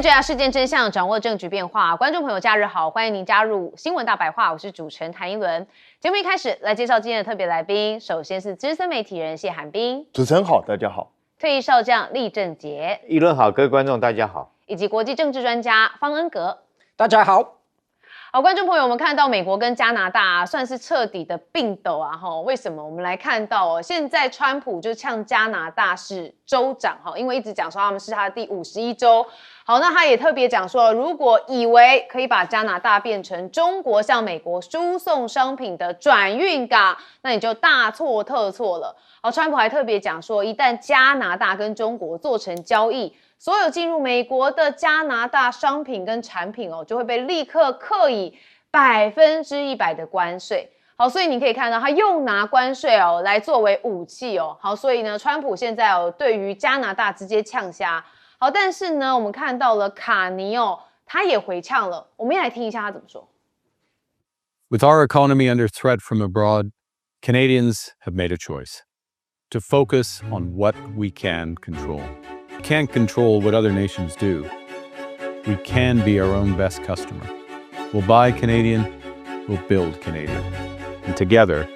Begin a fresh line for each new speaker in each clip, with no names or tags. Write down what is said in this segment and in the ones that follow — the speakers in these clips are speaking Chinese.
天追查事件真相，掌握证据变化。观众朋友，假日好，欢迎您加入新闻大白话，我是主持人谭一伦。节目一开始来介绍今天的特别来宾，首先是资深媒体人谢寒冰，
主持人好，大家好；
退役少将厉正杰，
一轮好，各位观众大家好；
以及国际政治专家方恩格，
大家好。
好，观众朋友，我们看到美国跟加拿大算是彻底的并斗啊！为什么？我们来看到现在川普就呛加拿大是州长因为一直讲说他们是他的第51州。好，那他也特别讲说，如果以为可以把加拿大变成中国向美国输送商品的转运港，那你就大错特错了。好，川普还特别讲说，一旦加拿大跟中国做成交易，所有进入美国的加拿大商品跟产品就会被立刻课以100%的关税。好，所以你可以看到他又拿关税来作为武器好，所以呢，川普现在对于加拿大直接呛瞎。好，但是呢，我们看到了卡尼他也回呛了，我们也来听一下他怎么说。
With our economy under threat from abroad, Canadians have made a choice to focus on what we can control. We can't control what other nations do. We can be our own best customer. We'll buy Canadian, we'll build Canadian. And together,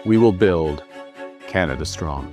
we will build Canada strong.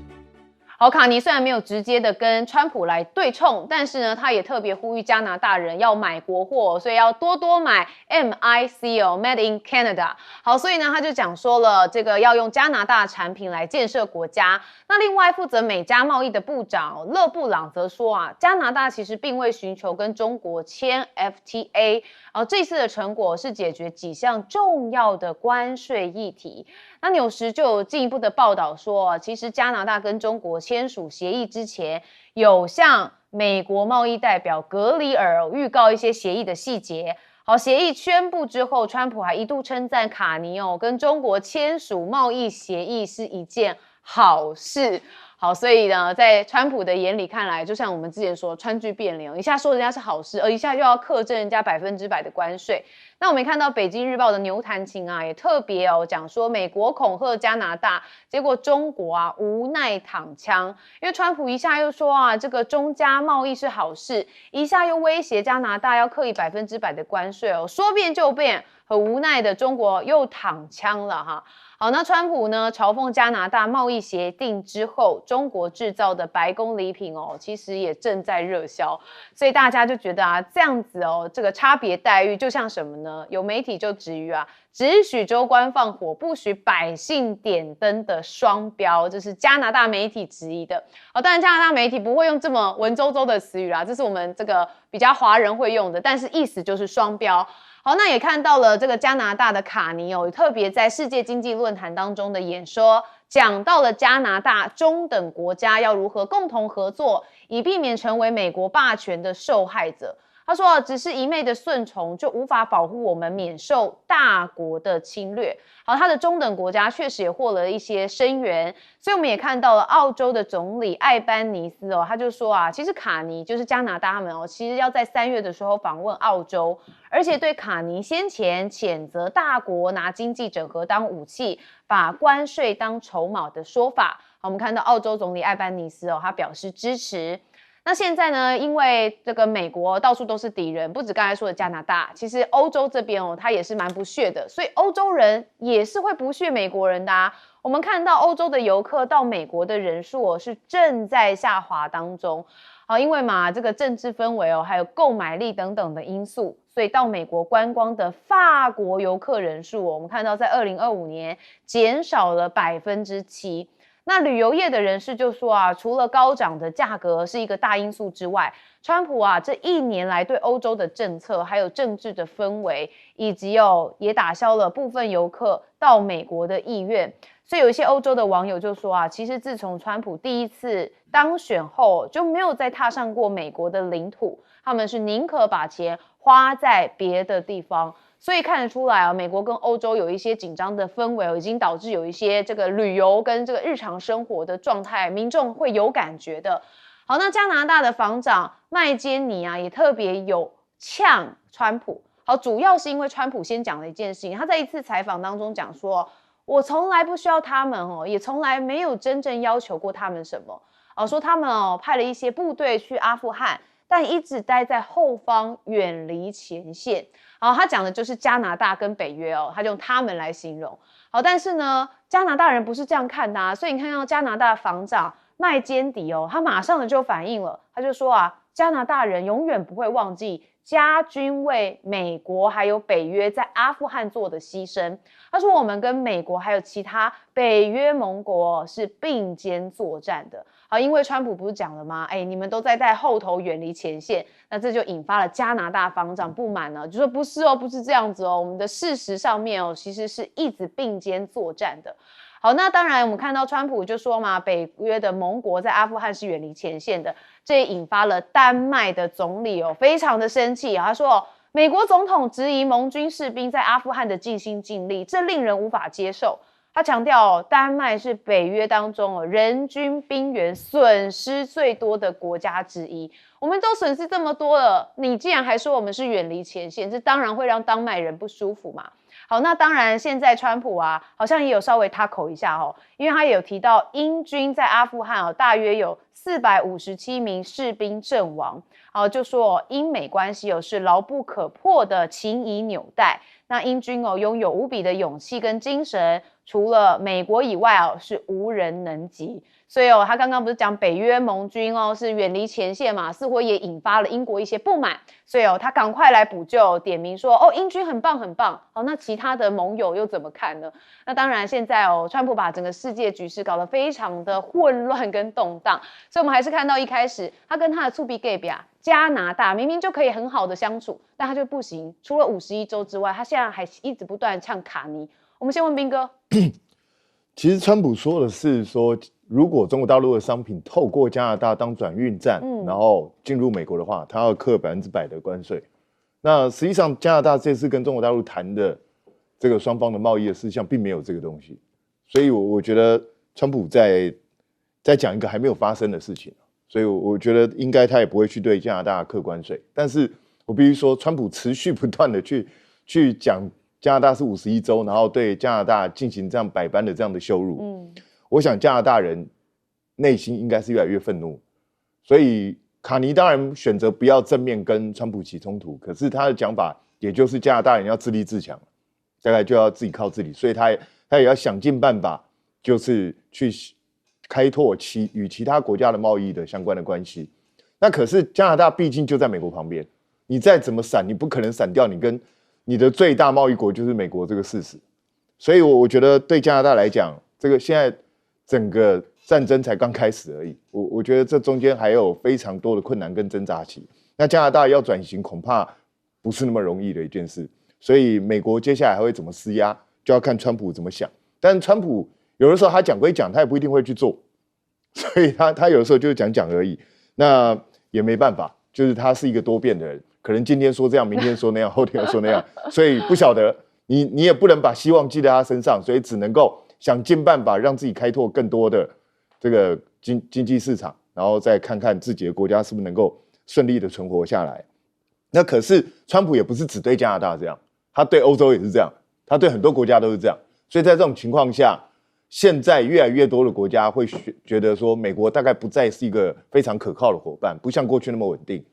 好，卡尼虽然没有直接的跟川普来对冲，但是呢，他也特别呼吁加拿大人要买国货，所以要多多买 MIC Made in Canada。好，所以呢，他就讲说了，这个要用加拿大产品来建设国家。那另外负责美加贸易的部长勒布朗则说加拿大其实并未寻求跟中国签 FTA， 这次的成果是解决几项重要的关税议题。那纽时就有进一步的报道说其实加拿大跟中国签署协议之前，有向美国贸易代表格里尔预告一些协议的细节。好，协议宣布之后，川普还一度称赞卡尼跟中国签署贸易协议是一件好事。好，所以呢，在川普的眼里看来，就像我们之前说，川剧变脸，一下说人家是好事，而一下又要课征人家100%的关税。那我们看到北京日报的牛弹琴也特别讲说，美国恐吓加拿大，结果中国无奈躺枪，因为川普一下又说这个中加贸易是好事，一下又威胁加拿大要课以100%的关税说变就变，很无奈的中国又躺枪了哈。好，那川普呢嘲讽加拿大贸易协定之后，中国制造的白宫礼品其实也正在热销，所以大家就觉得这样子这个差别待遇就像什么呢？有媒体就质疑只许州官放火，不许百姓点灯的双标，这是加拿大媒体质疑的。当然加拿大媒体不会用这么文绉绉的词语啦，这是我们这个比较华人会用的，但是意思就是双标。好，那也看到了这个加拿大的卡尼特别在世界经济论坛当中的演说，讲到了加拿大中等国家要如何共同合作，以避免成为美国霸权的受害者。他说只是一昧的顺从就无法保护我们免受大国的侵略。好，他的中等国家确实也获了一些声援，所以我们也看到了澳洲的总理艾班尼斯他就说其实卡尼就是加拿大他们其实要在3月的时候访问澳洲，而且对卡尼先前谴责大国拿经济整合当武器，把关税当筹码的说法，好，我们看到澳洲总理艾班尼斯他表示支持。那现在呢，因为这个美国到处都是敌人，不止刚才说的加拿大，其实欧洲这边他也是蛮不屑的，所以欧洲人也是会不屑美国人的我们看到欧洲的游客到美国的人数是正在下滑当中因为这个政治氛围还有购买力等等的因素，所以到美国观光的法国游客人数我们看到在2025年减少了7%。那旅游业的人士就说除了高涨的价格是一个大因素之外，川普这1年来对欧洲的政策还有政治的氛围，以及也打消了部分游客到美国的意愿。所以有一些欧洲的网友就说其实自从川普第一次当选后就没有再踏上过美国的领土，他们是宁可把钱花在别的地方。所以看得出来美国跟欧洲有一些紧张的氛围已经导致有一些这个旅游跟这个日常生活的状态，民众会有感觉的。好，那加拿大的防长麦坚尼也特别有呛川普。好，主要是因为川普先讲了一件事情，他在一次采访当中讲说，我从来不需要他们也从来没有真正要求过他们什么说他们派了一些部队去阿富汗，但一直待在后方，远离前线。好，他讲的就是加拿大跟北约哦，他就用他们来形容。好，但是呢，加拿大人不是这样看的啊，所以你看到加拿大防长麦坚迪哦，他马上的就反应了，他就说啊，加拿大人永远不会忘记家军为美国还有北约在阿富汗做的牺牲。他说我们跟美国还有其他北约盟国是并肩作战的。好，因为川普不是讲了吗？你们都在后头远离前线，那这就引发了加拿大防长不满呢，就说不是哦，不是这样子哦，我们的事实上面哦，其实是一直并肩作战的。好，那当然我们看到川普就说嘛，北约的盟国在阿富汗是远离前线的，这也引发了丹麦的总理哦，非常的生气啊，他说美国总统质疑盟军士兵在阿富汗的尽心尽力，这令人无法接受。他强调丹麦是北约当中人均兵员损失最多的国家之一。我们都损失这么多了，你既然还说我们是远离前线，这当然会让丹麦人不舒服嘛。好，那当然现在川普啊，好像也有稍微他口一下哦，因为他也有提到英军在阿富汗大约有457名士兵阵亡，就说英美关系是牢不可破的情谊纽带。那英军拥有无比的勇气跟精神，除了美国以外是无人能及。所以他刚刚不是讲北约盟军是远离前线嘛，似乎也引发了英国一些不满，所以他赶快来补救，点名说英军很棒很棒。好，那其他的盟友又怎么看呢？那当然现在川普把整个世界局势搞得非常的混乱跟动荡，所以我们还是看到一开始他跟他的促比 gay 比加拿大明明就可以很好的相处，但他就不行，除了51州之外，他现在还一直不断呛卡尼。我们先问彬哥。
其实川普说的是说，如果中国大陆的商品透过加拿大当转运站，然后进入美国的话，他要课100%的关税。那实际上加拿大这次跟中国大陆谈的这个双方的贸易的事项，并没有这个东西，所以我觉得川普在讲一个还没有发生的事情，所以我觉得应该他也不会去对加拿大课关税。但是我必须说，川普持续不断的去讲加拿大是51州，然后对加拿大进行这样百般的这样的羞辱。我想加拿大人内心应该是越来越愤怒，所以卡尼当然选择不要正面跟川普起冲突，可是他的讲法也就是加拿大人要自立自强，大概就要自己靠自己，所以他也要想尽办法，就是去开拓与其他国家的贸易的相关的关系。那可是加拿大毕竟就在美国旁边，你再怎么闪，你不可能闪掉你跟你的最大贸易国就是美国这个事实。所以我觉得对加拿大来讲，这个现在整个战争才刚开始而已，我觉得这中间还有非常多的困难跟挣扎期。那加拿大要转型恐怕不是那么容易的一件事，所以美国接下来还会怎么施压，就要看川普怎么想。但川普有的时候他讲归讲，他也不一定会去做，所以他有的时候就是讲而已。那也没办法，就是他是一个多变的人，可能今天说这样，明天说那样，后天又说那样，所以不晓得你也不能把希望寄在他身上，所以只能够想尽办法让自己开拓更多的这个经济市场，然后再看看自己的国家是不是能够顺利的存活下来。那可是川普也不是只对加拿大这样，他对欧洲也是这样，他对很多国家都是这样。所以在这种情况下，现在越来越多的国家会觉得说，美国大概不再是一个非常可靠的伙伴，不像过去那么稳定。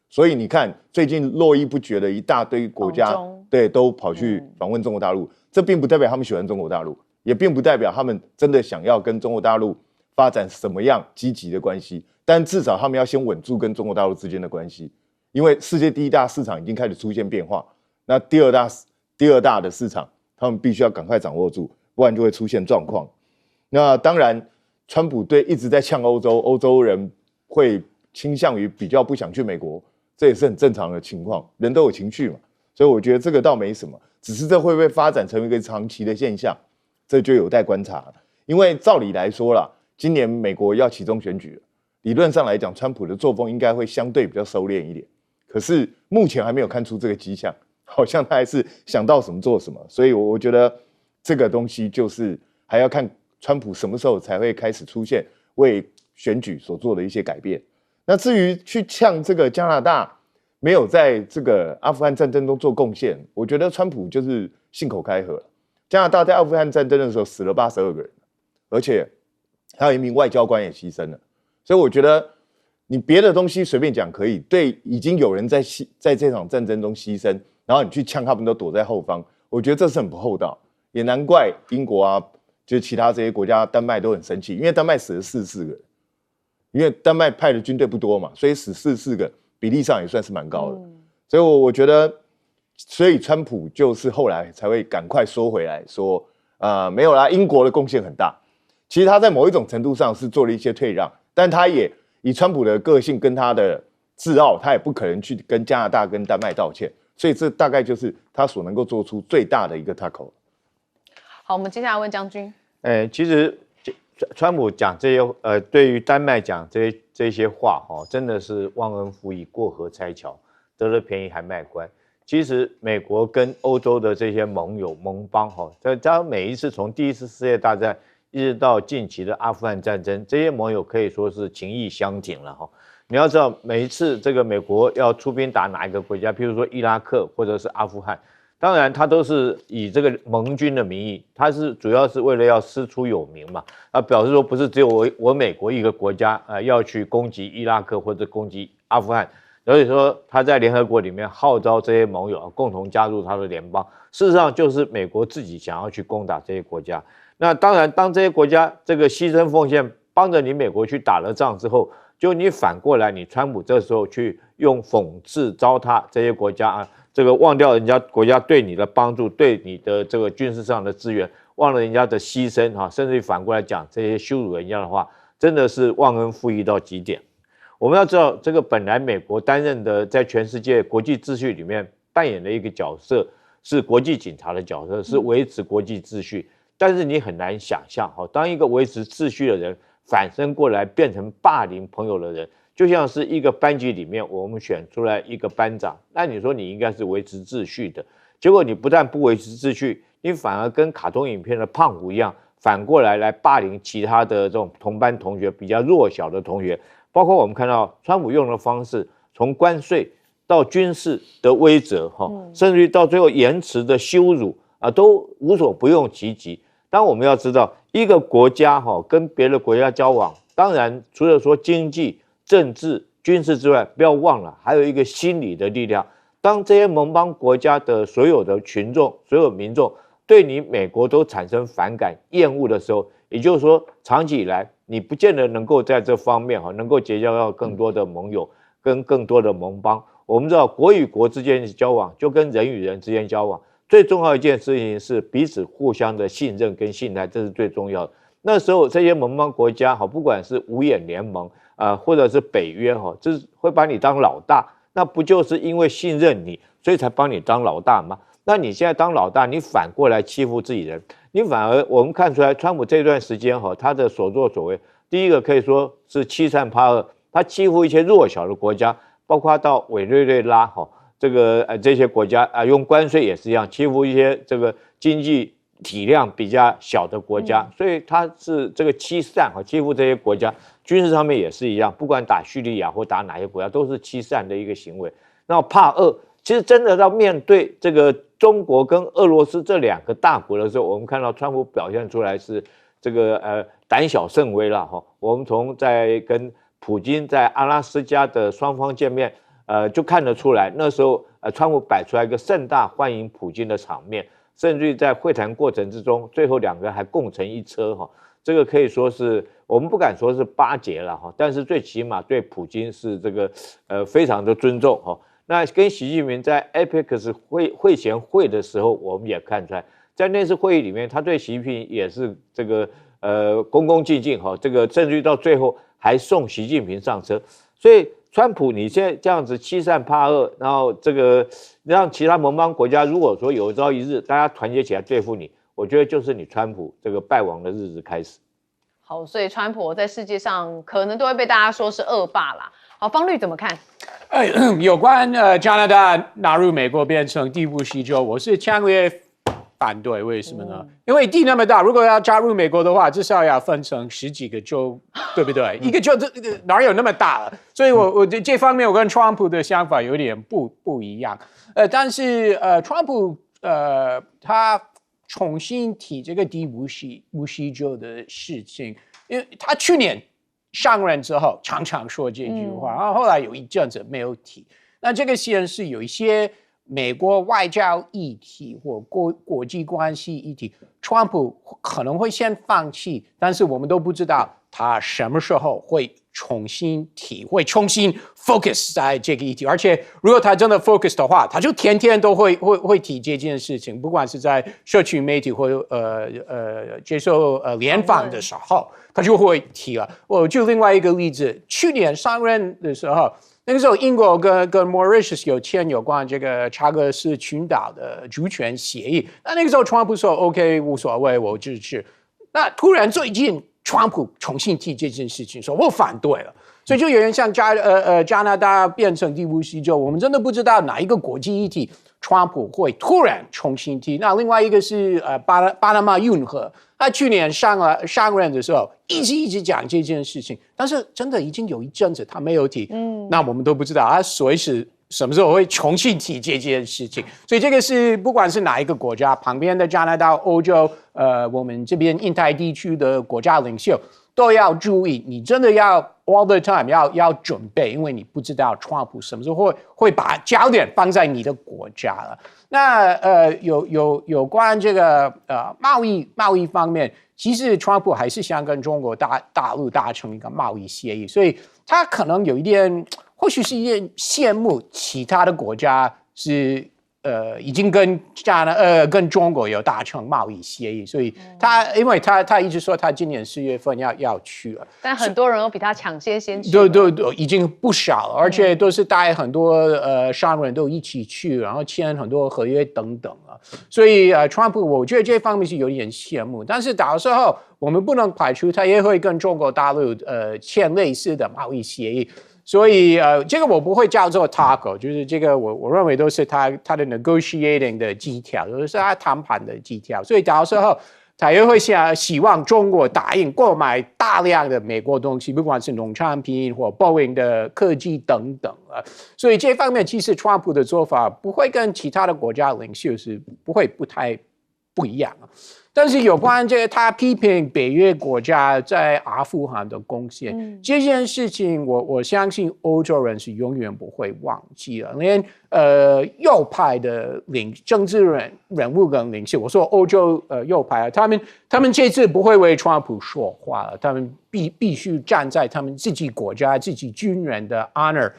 所以你看，最近络绎不绝的一大堆国家，对，都跑去访问中国大陆。这并不代表他们喜欢中国大陆，也并不代表他们真的想要跟中国大陆发展什么样积极的关系。但至少他们要先稳住跟中国大陆之间的关系，因为世界第一大市场已经开始出现变化，那第二大的市场，他们必须要赶快掌握住，不然就会出现状况。那当然，川普对一直在呛欧洲，欧洲人会倾向于比较不想去美国，这也是很正常的情况，人都有情绪嘛，所以我觉得这个倒没什么，只是这会不会发展成一个长期的现象，这就有待观察了。因为照理来说啦，今年美国要期中选举了，理论上来讲，川普的作风应该会相对比较收敛一点，可是目前还没有看出这个迹象，好像他还是想到什么做什么，所以我觉得这个东西就是还要看川普什么时候才会开始出现为选举所做的一些改变。那至于去呛这个加拿大没有在这个阿富汗战争中做贡献，我觉得川普就是信口开河。加拿大在阿富汗战争的时候死了82个人，而且还有一名外交官也牺牲了，所以我觉得你别的东西随便讲可以，对已经有人在这场战争中牺牲，然后你去呛他们都躲在后方，我觉得这是很不厚道，也难怪英国啊，就是其他这些国家，丹麦都很生气，因为丹麦死了44个人，因为丹麦派的军队不多嘛，所以死44个比例上也算是蛮高的，所以我觉得，所以川普就是后来才会赶快缩回来说，没有啦，英国的贡献很大，其实他在某一种程度上是做了一些退让，但他也以川普的个性跟他的自傲，他也不可能去跟加拿大跟丹麦道歉，所以这大概就是他所能够做出最大的一个 tackle。
好，我们接下来问将军。
其实川普讲这些对于丹麦讲这些话真的是忘恩负义、过河拆桥，得了便宜还卖乖。其实美国跟欧洲的这些盟友盟邦他每一次从第一次世界大战一直到近期的阿富汗战争，这些盟友可以说是情义相挺了你要知道，每一次这个美国要出兵打哪一个国家，譬如说伊拉克或者是阿富汗，当然他都是以这个盟军的名义，他是主要是为了要师出有名嘛，表示说不是只有我美国一个国家要去攻击伊拉克或者攻击阿富汗。所以说他在联合国里面号召这些盟友共同加入他的联邦，事实上就是美国自己想要去攻打这些国家。那当然，当这些国家这个牺牲奉献帮着你美国去打了仗之后，就你反过来，你川普这时候去用讽刺糟蹋这些国家这个忘掉人家国家对你的帮助，对你的这个军事上的资源，忘了人家的牺牲甚至于反过来讲这些羞辱人家的话，真的是忘恩负义到极点。我们要知道，这个本来美国担任的在全世界国际秩序里面扮演的一个角色是国际警察的角色，是维持国际秩序。但是你很难想象，当一个维持秩序的人反身过来变成霸凌朋友的人，就像是一个班级里面我们选出来一个班长，那你说你应该是维持秩序的，结果你不但不维持秩序，你反而跟卡通影片的胖虎一样，反过来霸凌其他的这种同班同学，比较弱小的同学。包括我们看到川普用的方式，从关税到军事的威慑甚至于到最后言辞的羞辱都无所不用其极。当我们要知道，一个国家跟别的国家交往，当然除了说经济、政治、军事之外，不要忘了还有一个心理的力量。当这些盟邦国家的所有的群众、所有民众对你美国都产生反感、厌恶的时候，也就是说，长期以来你不见得能够在这方面能够结交到更多的盟友跟更多的盟邦。我们知道，国与国之间的交往就跟人与人之间交往，最重要一件事情是彼此互相的信任跟信赖，这是最重要的。那时候这些盟邦国家不管是五眼联盟或者是北约这是会把你当老大，那不就是因为信任你，所以才帮你当老大吗？那你现在当老大，你反过来欺负自己人，你反而我们看出来，川普这段时间他的所作所为，第一个可以说是欺善怕恶，他欺负一些弱小的国家，包括到委内瑞拉这些国家用关税也是一样，欺负一些这个经济体量比较小的国家，所以他是这个欺善欺负这些国家，军事上面也是一样，不管打叙利亚或打哪些国家，都是欺善的一个行为。那怕恶，其实真的要面对这个中国跟俄罗斯这两个大国的时候，我们看到川普表现出来是这个胆小慎微了我们从在跟普京在阿拉斯加的双方见面，就看得出来，那时候川普摆出来一个盛大欢迎普京的场面，甚至于在会谈过程之中，最后两个人还共乘一车这个可以说是我们不敢说是巴结了但是最起码对普京是这个非常的尊重那跟习近平在 APEC 会前会的时候，我们也看出来，在那次会议里面，他对习近平也是这个恭恭敬敬这个甚至于到最后还送习近平上车。所以川普你现在这样子欺善怕恶，然后这个让其他盟邦国家如果说有朝一日大家团结起来对付你，我觉得就是你川普这个败亡的日子开始。
好，所以川普在世界上可能都会被大家说是恶霸啦。好，方律怎么看？
有关加拿大纳入美国变成地部西州，我是强烈反对。为什么呢？因为地那么大，如果要加入美国的话，至少要分成10几个州，对不对？一个州哪有那么大？所以我这方面我跟川普的想法有点不一样。但是川普他重新提这个地部西州的事情，因为他去年上任之后常常说这句话，然后后来有一阵子没有提。那这个显示有一些美国外交议题或国际关系议题，川普可能会先放弃，但是我们都不知道他什么时候会重新提，会重新 focus 在这个议题。而且如果他真的 focus 的话，他就天天都会提这件事情，不管是在社群媒体或接受联访的时候，他就会提了。我就另外一个例子，去年上任的时候。那个时候，英国跟 Mauritius 有签有关这个查格斯群岛的主权协议。那个时候，川普说 OK 无所谓，我支持。那突然最近，川普重新提这件事情，说我反对了。所以就有点像加拿大变成第五西州，我们真的不知道哪一个国际议题，川普会突然重新提。那另外一个是巴拿马运河。他去年上任的时候，一直讲这件事情，但是真的已经有一阵子他没有提，那我们都不知道他随时什么时候会重新提这件事情。所以这个是不管是哪一个国家，旁边的加拿大、欧洲，我们这边印太地区的国家领袖都要注意，你真的要 all the time 要准备，因为你不知道川普什么时候会把焦点放在你的国家了。那有关这个贸易方面，其实川普还是想跟中国大陆达成一个贸易协议，所以他可能有一点，或许是一点羡慕其他的国家是已经跟中国有达成贸易协议，所以因为他一直说他今年4月份要去了，
但很多人都比他抢先去，
对，已经不少了，而且都是带很多商人都一起去，然后签很多合约等等啊，所以川普我觉得这方面是有点羡慕，但是到时候我们不能排除他也会跟中国大陆签类似的贸易协议。所以这个我不会叫做 taco， 就是这个我认为都是他的 negotiating 的基调，都是他谈判的基调。所以到时候他也会希望中国答应购买大量的美国东西，不管是农产品或 Boeing 的科技等等啊。所以这方面其实川普的做法不会跟其他的国家领袖是不太不一样啊。但是有关这个他批评北约国家在阿富汗的贡献，这件事情我相信欧洲人是永远不会忘记了，连右派的政治人物跟领袖，我说欧洲右派，他们这次不会为川普说话了，他们必须站在他们自己国家自己军人的 honor。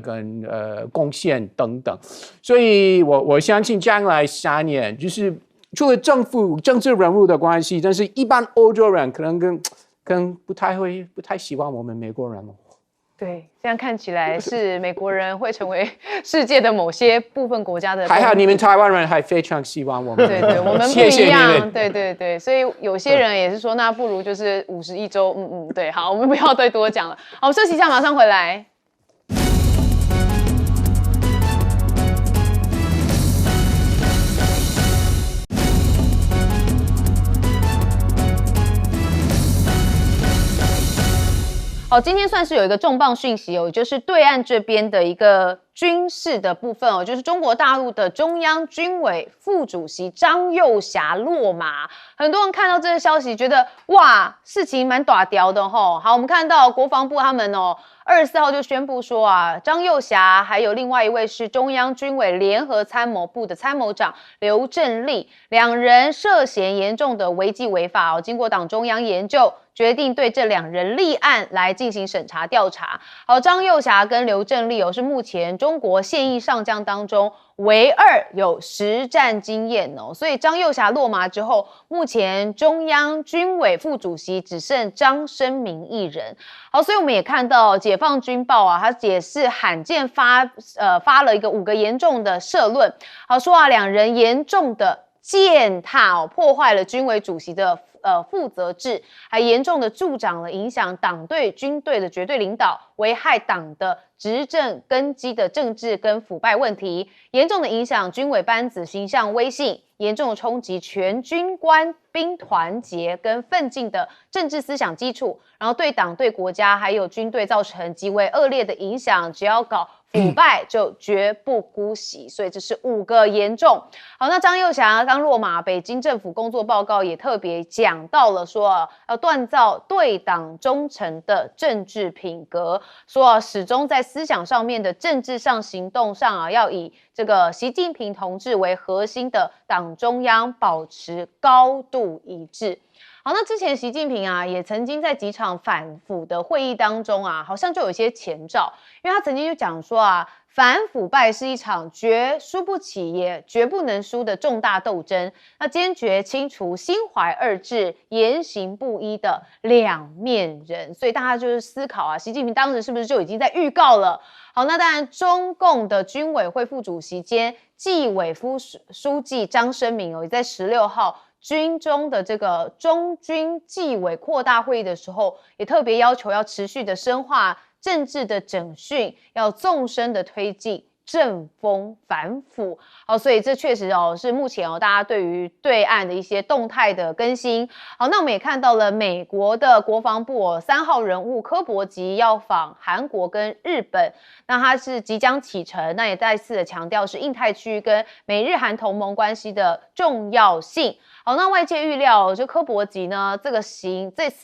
跟贡献等等，所以我相信将来3年就是除了政治人物的关系，但是一般欧洲人可能跟不太喜欢我们美国人了。
对，这样看起来是美国人会成为世界的某些部分国家的。
还好你们台湾人还非常喜欢我们。
对，我们不一样。对，所以有些人也是说，那不如就是51州。对，好，我们不要再多讲了。好，我们休息一下，马上回来。好，今天算是有一个重磅讯息哦，就是对岸这边的一个军事的部分哦，就是中国大陆的中央军委副主席张又侠落马。很多人看到这个消息，觉得哇，事情蛮大条的吼。好，我们看到国防部他们24号就宣布说张又侠还有另外一位是中央军委联合参谋部的参谋长刘振立，两人涉嫌严重的违纪违法经过党中央研究，决定对这两人立案来进行审查调查。好，张又侠跟刘振立是目前中国现役上将当中唯二有实战经验所以张又侠落马之后，目前中央军委副主席只剩张生明一人。好，所以我们也看到解放军报它也是罕见发了一个5个严重的社论，好说两人严重的践踏破坏了军委主席的负责制，还严重的助长了影响党对军队的绝对领导，危害党的执政根基的政治跟腐败问题，严重的影响军委班子形象威信，严重的冲击全军官兵团结跟奋进的政治思想基础，然后对党对国家还有军队造成极为恶劣的影响，只要搞腐败就绝不姑息，所以这是5个严重。好，那张又侠刚落马，北京政府工作报告也特别讲到了说，要锻造对党忠诚的政治品格，说始终在思想上面的政治上、行动上要以这个习近平同志为核心的党中央保持高度一致。好，那之前习近平也曾经在几场反腐的会议当中好像就有一些前兆，因为他曾经就讲说反腐败是一场绝输不起也绝不能输的重大斗争，那坚决清除心怀二致、言行不一的两面人，所以大家就是思考习近平当时是不是就已经在预告了？好，那当然，中共的军委会副主席兼纪委副书记张生明也在16号。军中的这个中军纪委扩大会议的时候，也特别要求要持续的深化政治的整训，要纵深的推进正风反腐。好，所以这确实是目前大家对于对岸的一些动态的更新。好，那我们也看到了美国的国防部3号人物柯博吉要访韩国跟日本，那他是即将启程，那也再次的强调是印太区跟美日韩同盟关系的重要性。好，那外界预料就柯博吉呢此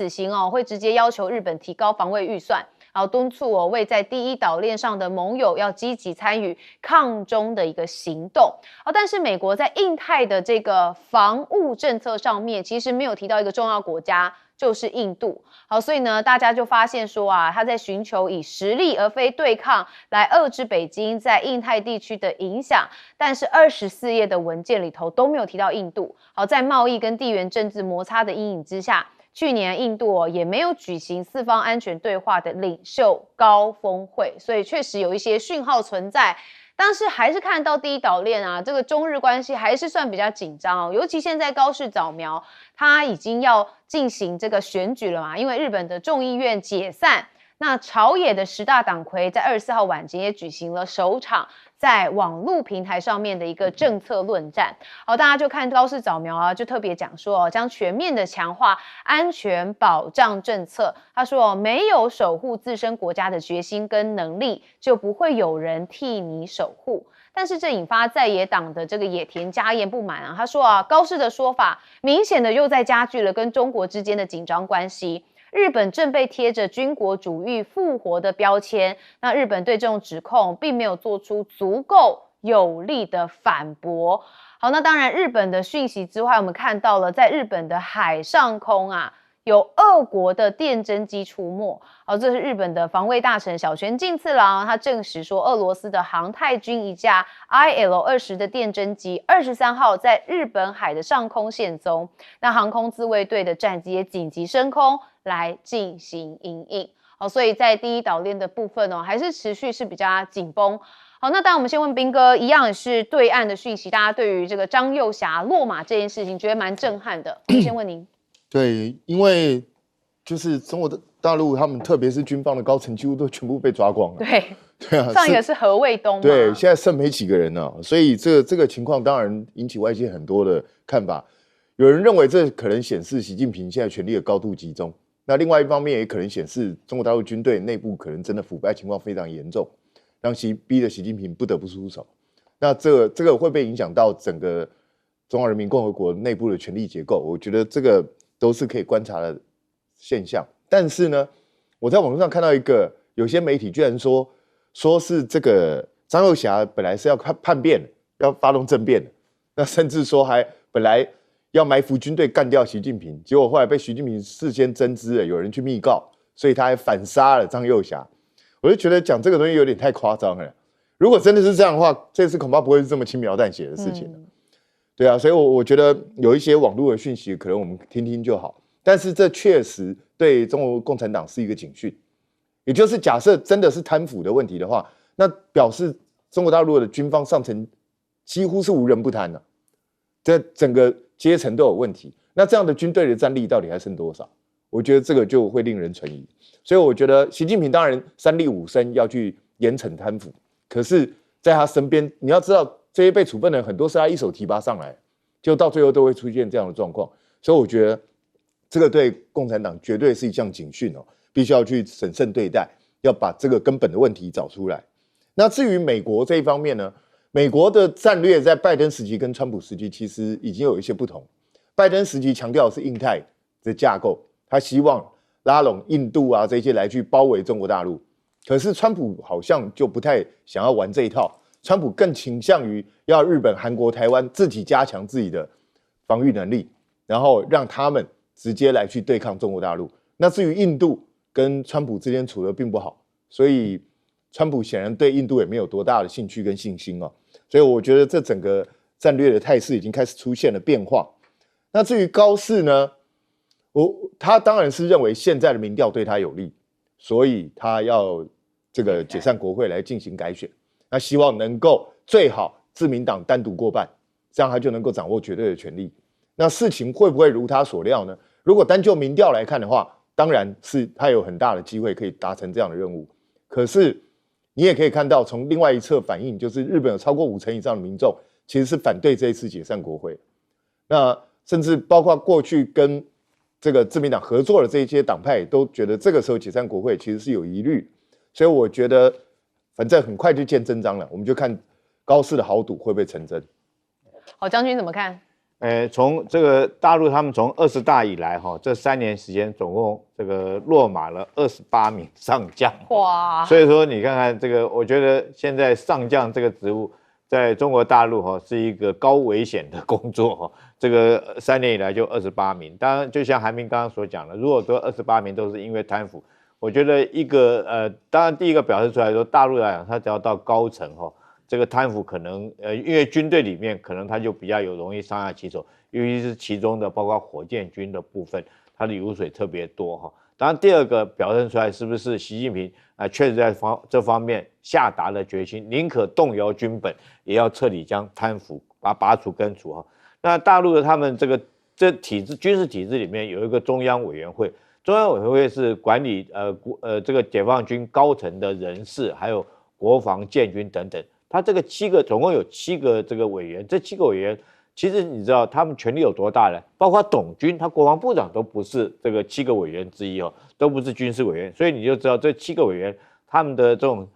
行会直接要求日本提高防卫预算，然后敦促为在第一岛链上的盟友要积极参与抗中的一个行动。但是美国在印太的这个防务政策上面，其实没有提到一个重要国家，就是印度。好，所以呢，大家就发现说他在寻求以实力而非对抗来遏制北京在印太地区的影响，但是24页的文件里头都没有提到印度。好，在贸易跟地缘政治摩擦的阴影之下，去年印度也没有举行4方安全对话的领袖高峰会，所以确实有一些讯号存在。但是还是看到第一岛链这个中日关系还是算比较紧张尤其现在高市早苗他已经要进行这个选举了嘛，因为日本的众议院解散，那朝野的10大党魁在24号晚间也举行了首场在网络平台上面的一个政策论战。好，大家就看高市早苗就特别讲说将全面的强化安全保障政策。他说没有守护自身国家的决心跟能力，就不会有人替你守护。但是这引发在野党的这个野田佳彦不满他说高市的说法明显的又在加剧了跟中国之间的紧张关系。日本正被贴着军国主义复活的标签，那日本对这种指控并没有做出足够有力的反驳。好，那当然日本的讯息之外，我们看到了在日本的海上空有俄国的电侦机出没。好，这是日本的防卫大臣小泉进次郎他证实说，俄罗斯的航太军一架 IL-20的电侦机23号在日本海的上空现踪，那航空自卫队的战机也紧急升空来进行因应。好，所以在第一岛链的部分还是持续是比较紧绷。好，那当然我们先问彬哥，一样也是对岸的讯息，大家对于这个张又侠落马这件事情觉得蛮震撼的。先问您。
对，因为就是中国大陆他们特别是军方的高层几乎都全部被抓光了。对啊，
上一个是何卫东嘛，
对，现在剩没几个人了，所以这个情况当然引起外界很多的看法。有人认为这可能显示习近平现在权力的高度集中，那另外一方面也可能显示中国大陆军队内部可能真的腐败情况非常严重，让逼得习近平不得不出手。那这个会不会影响到整个中华人民共和国内部的权力结构？我觉得这个都是可以观察的现象。但是呢，我在网络上看到有些媒体居然说是这个张又侠本来是要叛变的，要发动政变的，那甚至说还本来要埋伏军队干掉习近平，结果后来被习近平事先侦知了，有人去密告，所以他还反杀了张又侠。我就觉得讲这个东西有点太夸张了。如果真的是这样的话，这次恐怕不会是这么轻描淡写的事情了。对啊，所以我觉得有一些网络的讯息，可能我们听听就好。但是这确实对中国共产党是一个警讯，也就是假设真的是贪腐的问题的话，那表示中国大陆的军方上层几乎是无人不贪的，这整个阶层都有问题。那这样的军队的战力到底还剩多少？我觉得这个就会令人存疑。所以我觉得习近平当然3令5申要去严惩贪腐，可是在他身边，你要知道这些被处分的人很多是他一手提拔上来，就到最后都会出现这样的状况。所以我觉得这个对共产党绝对是一项警讯必须要去审慎对待，要把这个根本的问题找出来。那至于美国这一方面呢，美国的战略在拜登时期跟川普时期其实已经有一些不同。拜登时期强调的是印太的架构，他希望拉拢印度啊这些来去包围中国大陆。可是川普好像就不太想要玩这一套，川普更倾向于要日本、韩国、台湾自己加强自己的防御能力，然后让他们直接来去对抗中国大陆。那至于印度跟川普之间处得并不好，所以川普显然对印度也没有多大的兴趣跟信心哦。所以我觉得这整个战略的态势已经开始出现了变化。那至于高市呢，他当然是认为现在的民调对他有利，所以他要这个解散国会来进行改选。那希望能够最好自民党单独过半，这样他就能够掌握绝对的权力。那事情会不会如他所料呢？如果单就民调来看的话，当然是他有很大的机会可以达成这样的任务。可是你也可以看到，从另外一侧反映，就是日本有超过50%以上的民众其实是反对这一次解散国会。那甚至包括过去跟这个自民党合作的这一些党派，都觉得这个时候解散国会其实是有疑虑。所以我觉得，反正很快就见真章了，我们就看高市的豪赌会不会成真。
好，将军怎么看？
从这个大陆他们从20大以来这3年时间总共这个落马了28名上将。
哇！
所以说你看看这个，我觉得现在上将这个职务在中国大陆是一个高危险的工作这个3年以来就28名，当然就像韩明刚刚所讲的，如果说28名都是因为贪腐，我觉得一个当然第一个表示出来说，大陆来讲，他只要到高层这个贪腐可能因为军队里面可能他就比较有容易上下其手，尤其是其中的包括火箭军的部分，他的油水特别多当然第二个表现出来是不是习近平确实在这方面下达了决心，宁可动摇军本，也要彻底将贪腐拔除根除那大陆的他们这体制军事体制里面有一个中央委员会，中央委员会是管理这个解放军高层的人事，还有国防建军等等。他这个总共有7个这个委员，这7个委员其实你知道他们权力有多大呢？包括董军，他国防部长都不是这个7个委员之一都不是军事委员，所以你就知道这7个委员他们的这种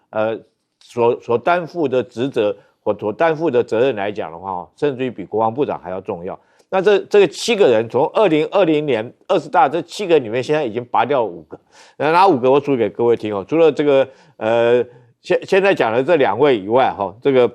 所担负的职责或所担负的责任来讲的话甚至于比国防部长还要重要。那这个7个人，从2020年20大这7个里面，现在已经拔掉了5个，哪5个我数给各位听除了这个现在讲的这2位以外这个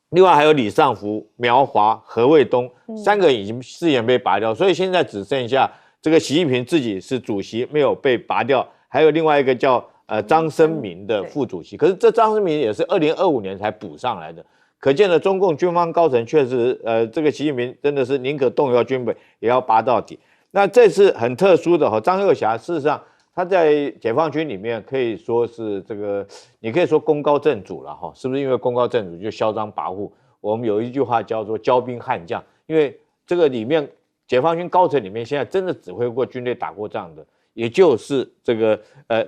另外还有李尚福、苗华、何卫东3个已经誓言被拔掉，所以现在只剩下这个习近平自己是主席没有被拔掉，还有另外一个叫张生民的副主席，可是这张生民也是2025年才补上来的，可见了中共军方高层确实这个习近平真的是宁可动摇军本也要拔到底。那这次很特殊的张又侠，事实上他在解放军里面可以说是这个，你可以说功高震主了是不是？因为功高震主就嚣张跋扈。我们有一句话叫做骄兵悍将，因为这个里面解放军高层里面现在真的指挥过军队打过仗的，也就是这个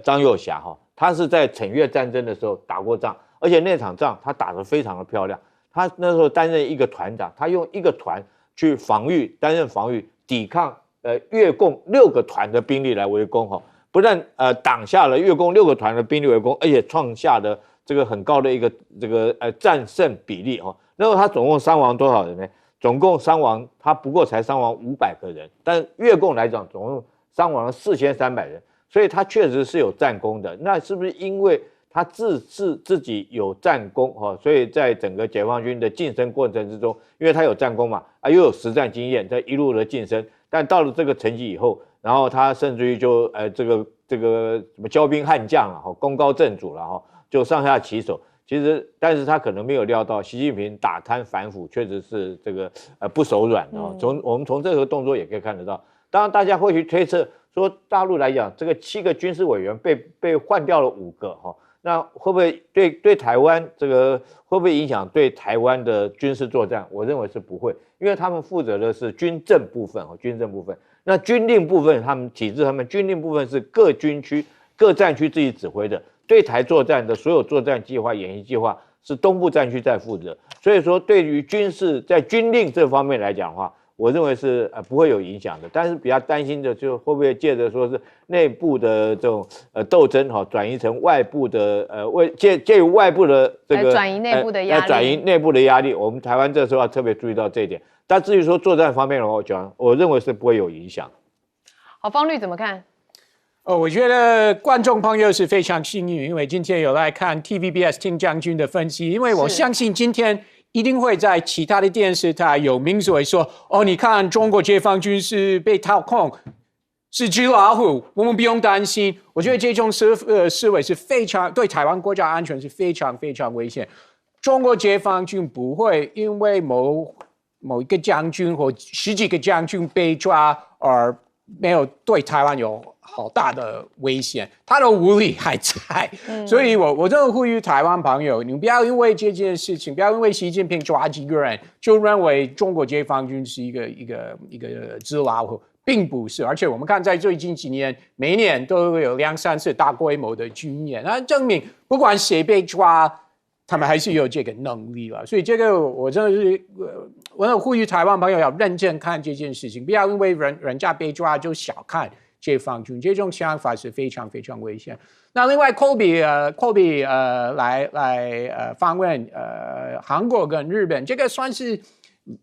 张又侠他是在惩越战争的时候打过仗，而且那场仗他打得非常的漂亮。他那时候担任一个团长，他用一个团去担任防御，抵抗越共6个团的兵力来围攻不但挡下了越共6个团的兵力围攻，而且创下了这个很高的一个这个战胜比例那么他总共伤亡多少人呢？总共伤亡他不过才伤亡500个人，但越共来讲总共伤亡了4300人，所以他确实是有战功的。那是不是因为他自己有战功所以在整个解放军的晋升过程之中，因为他有战功嘛又有实战经验，在一路的晋升，但到了这个层级以后，然后他甚至于就这个什么骄兵悍将功高震主了就上下其手。其实，但是他可能没有料到习近平打贪反腐确实是这个不手软的我们从这个动作也可以看得到。当然，大家会去推测说，大陆来讲，这个7个军事委员被换掉了5个那会不会对台湾这个会不会影响对台湾的军事作战？我认为是不会，因为他们负责的是军政部分那军令部分，他们军令部分是各军区、各战区自己指挥的。对台作战的所有作战计划、演习计划是东部战区在负责。所以说，对于军事在军令这方面来讲的话，我认为是不会有影响的。但是比较担心的就会不会借着说是内部的这种斗争转移成外部的借由外部的这个
转移内部的压力，
转移内部的压力。我们台湾这时候要特别注意到这一点。但至于说作战方面的话，我认为是不会有影响。
好，方律怎么看？
我觉得观众朋友是非常幸运，因为今天有来看 TVBS 听将军的分析，因为我相信今天一定会在其他的电视台有名嘴说，你看中国解放军是被操控，是纸老虎，我们不用担心。我觉得这种思维是非常对台湾国家安全是非常非常危险。中国解放军不会因为某一个将军或十几个将军被抓而没有对台湾有好大的危险，他的武力还在，所以我真的呼吁台湾朋友，你不要因为这件事情，不要因为习近平抓几个人，就认为中国解放军是一个纸老虎，并不是。而且我们看在最近几年，每年都有2、3次大规模的军演，那证明不管谁被抓，他们还是有这个能力了。所以这个我真的是我很呼吁台湾朋友要认真看这件事情，不要因为人家被抓就小看解放军，这种想法是非常非常危险。那另外 Kobe 来访问韩国跟日本，这个算是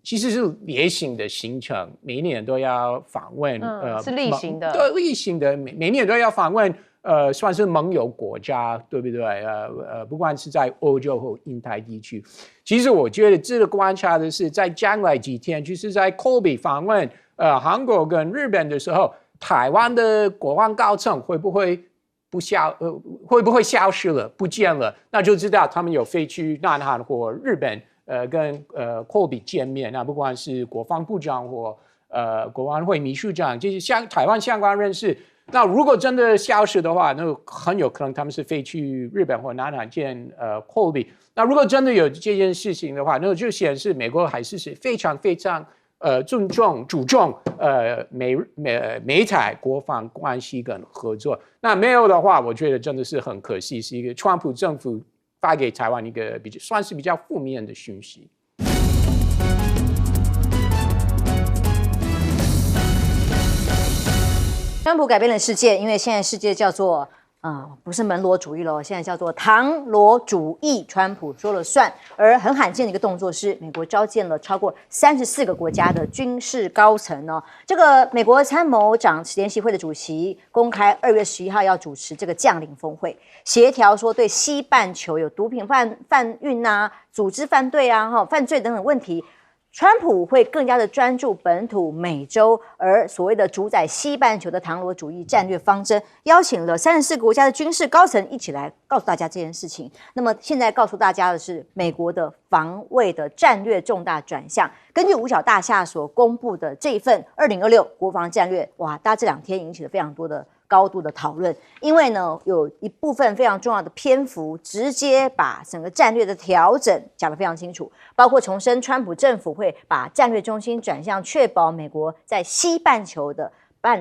其实是例行的行程，每年都要访问
是例行的，
对，例行的每年都要访问算是盟友国家，对不对？不管是在欧洲或印太地区，其实我觉得值得观察的是，在将来几天，就是在 Kobe 访问韩国跟日本的时候，台湾的国防高层会不会消失了、不见了？那就知道他们有飞去南韩或日本，跟Kobe 见面。那不管是国防部长或国安会秘书长，这些台湾相关人士。那如果真的消失的话，那很有可能他们是飞去日本或南韩见Kobe。那如果真的有这件事情的话，那就显示美国还是非常非常注重美台国防关系跟合作。那没有的话，我觉得真的是很可惜，是一个川普政府发给台湾一个算是比较负面的讯息。
川普改变了世界，因为现在世界叫做不是门罗主义了，现在叫做唐罗主义，川普说了算。而很罕见的一个动作是，美国召见了超过34个国家的军事高层哦。这个美国参谋长联席会的主席公开2月11号要主持这个将领峰会，协调说对西半球有毒品贩运啊、组织犯罪啊、犯罪等等问题。川普会更加的专注本土美洲，而所谓的主宰西半球的唐罗主义战略方针，邀请了34个国家的军事高层一起来告诉大家这件事情。那么现在告诉大家的是美国的防卫的战略重大转向。根据五角大厦所公布的这一份2026国防战略，哇，大家这2天引起了非常多的高度的讨论，因为呢有一部分非常重要的篇幅直接把整个战略的调整讲得非常清楚，包括重申川普政府会把战略中心转向确保美国在西半球的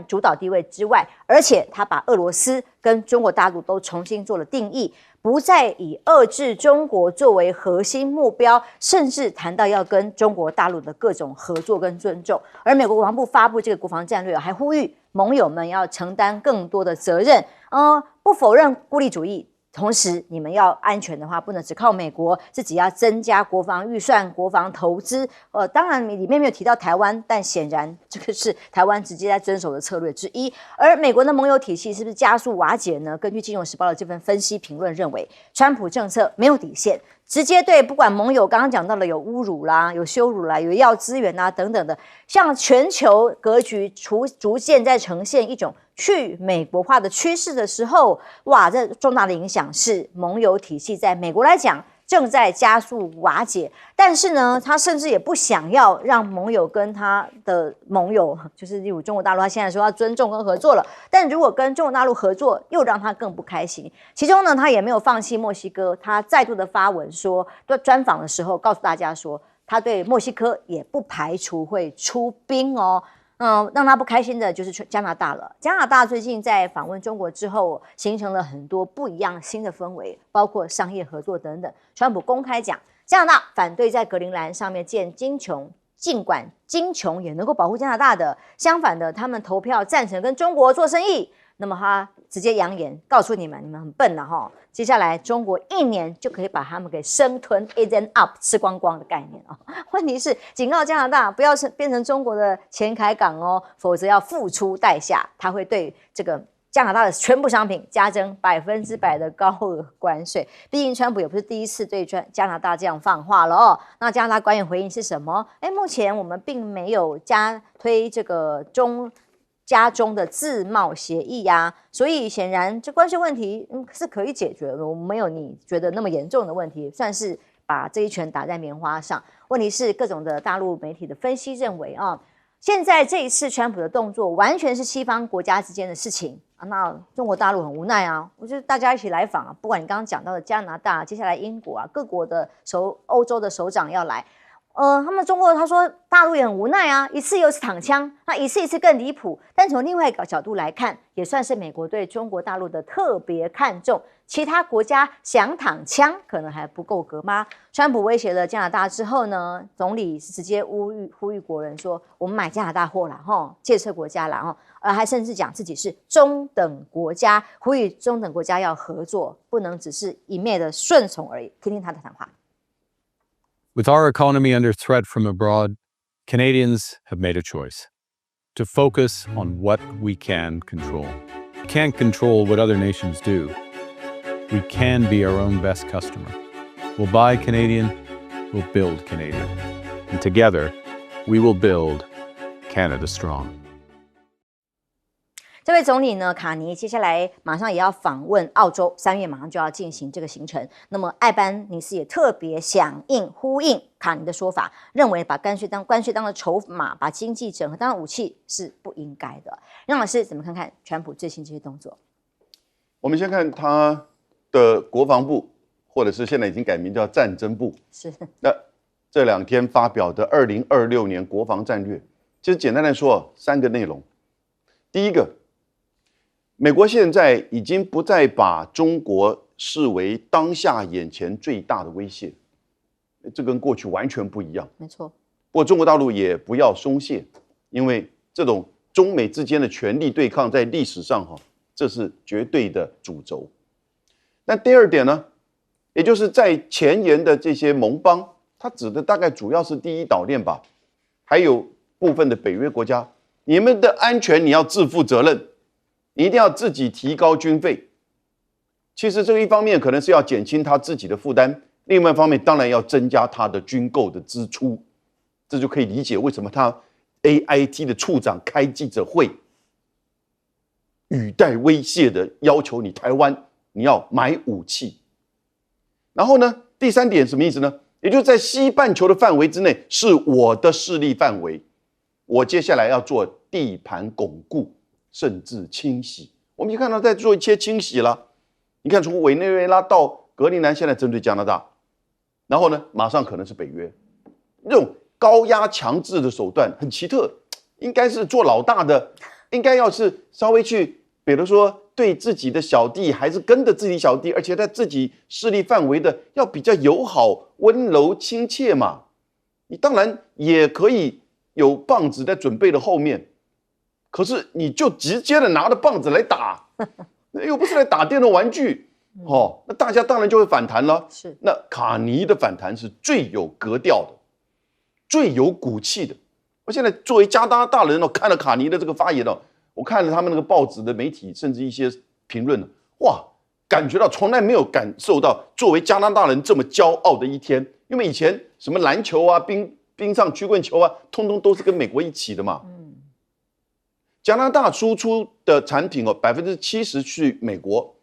主导地位之外，而且他把俄罗斯跟中国大陆都重新做了定义，不再以遏制中国作为核心目标，甚至谈到要跟中国大陆的各种合作跟尊重。而美国国防部发布这个国防战略，还呼吁盟友们要承担更多的责任，不否认孤立主义，同时你们要安全的话，不能只靠美国，自己要增加国防预算、国防投资。当然里面没有提到台湾，但显然这个是台湾直接在遵守的策略之一。而美国的盟友体系是不是加速瓦解呢？根据《金融时报》的这份分析评论认为，川普政策没有底线，直接对不管盟友刚刚讲到了有侮辱啦、有羞辱啦、有要资源啦等等的，像全球格局逐渐在呈现一种去美国化的趋势的时候，哇，这重大的影响是盟友体系在美国来讲正在加速瓦解，但是呢，他甚至也不想要让盟友跟他的盟友，就是例如中国大陆，他现在说要尊重跟合作了，但如果跟中国大陆合作，又让他更不开心。其中呢，他也没有放弃墨西哥，他再度的发文说，专访的时候告诉大家说，他对墨西哥也不排除会出兵哦。让他不开心的就是加拿大了。加拿大最近在访问中国之后，形成了很多不一样新的氛围，包括商业合作等等。川普公开讲，加拿大反对在格陵兰上面建精尽管金穷也能够保护加拿大的，相反的，他们投票赞成跟中国做生意，那么他直接扬言告诉你们，你们很笨了哈。接下来中国1年就可以把他们给生吞 eaten up 吃光光的概念哦。问题是警告加拿大不要变成中国的前海港哦，否则要付出代价，他会对这个加拿大的全部商品加征100%的高额关税。毕竟川普也不是第一次对加拿大这样放话了哦。那加拿大官员回应是什么？目前我们并没有推这个加中的自贸协议呀，所以显然这关税问题是可以解决的，我们没有你觉得那么严重的问题，算是把这一拳打在棉花上。问题是各种的大陆媒体的分析认为啊，现在这一次川普的动作完全是西方国家之间的事情啊，那中国大陆很无奈啊，我觉得大家一起来访啊，不管你刚刚讲到的加拿大，接下来英国啊，各国的欧洲的首长要来。他们中国他说大陆也很无奈啊，一次又一次躺枪，那一次一次更离谱。但从另外一个角度来看，也算是美国对中国大陆的特别看重。其他国家想躺枪，可能还不够格吗？川普威胁了加拿大之后呢，总理是直接呼吁国人说，我们买加拿大货啦，借测国家啦，还甚至讲自己是中等国家，呼吁中等国家要合作，不能只是一昧的顺从而已。听听他的谈话。
With our economy under threat from abroad, Canadians have made a choice to focus on what we can control. We can't control what other nations do. We can be our own best customer. We'll buy Canadian, we'll build Canadian. And together, we will build Canada strong.
这位总理呢，卡尼接下来马上也要访问澳洲，3月马上就要进行这个行程。那么艾班尼斯也特别响应呼应卡尼的说法，认为把关税当了筹码，把经济整合当武器是不应该的。让老师怎么看川普最新这些动作？
我们先看他的国防部，或者是现在已经改名叫战争部，
是
那这2天发表的2026年国防战略，其实简单来说3个内容。第一个，美国现在已经不再把中国视为当下眼前最大的威胁，这跟过去完全不一样。
没错。
不过中国大陆也不要松懈，因为这种中美之间的权力对抗在历史上这是绝对的主轴。那第二点呢，也就是在前沿的这些盟邦，它指的大概主要是第一岛链吧，还有部分的北约国家，你们的安全你要自负责任。你一定要自己提高军费，其实这一方面可能是要减轻他自己的负担，另外一方面当然要增加他的军购的支出，这就可以理解为什么他 AIT 的处长开记者会，语带威胁的要求你台湾你要买武器。然后呢，第3点什么意思呢？也就是在西半球的范围之内是我的势力范围，我接下来要做地盘巩固。甚至清洗，我们就看到在做一些清洗了。你看，从委内瑞拉到格陵兰，现在针对加拿大，然后呢，马上可能是北约，这种高压强制的手段很奇特，应该是做老大的，应该要是稍微去，比如说对自己的小弟，还是跟着自己小弟，而且在自己势力范围的，要比较友好、温柔、亲切嘛。你当然也可以有棒子在准备的后面。可是你就直接的拿着棒子来打，又不是来打电动玩具，那大家当然就会反弹了。
是，
那卡尼的反弹是最有格调的，最有骨气的。我现在作为加拿大人看了卡尼的这个发言我看了他们那个报纸的媒体，甚至一些评论哇，感觉到从来没有感受到作为加拿大人这么骄傲的一天。因为以前什么篮球啊、冰上曲棍球啊，通通都是跟美国一起的嘛。加拿大输出的产品70%去美国，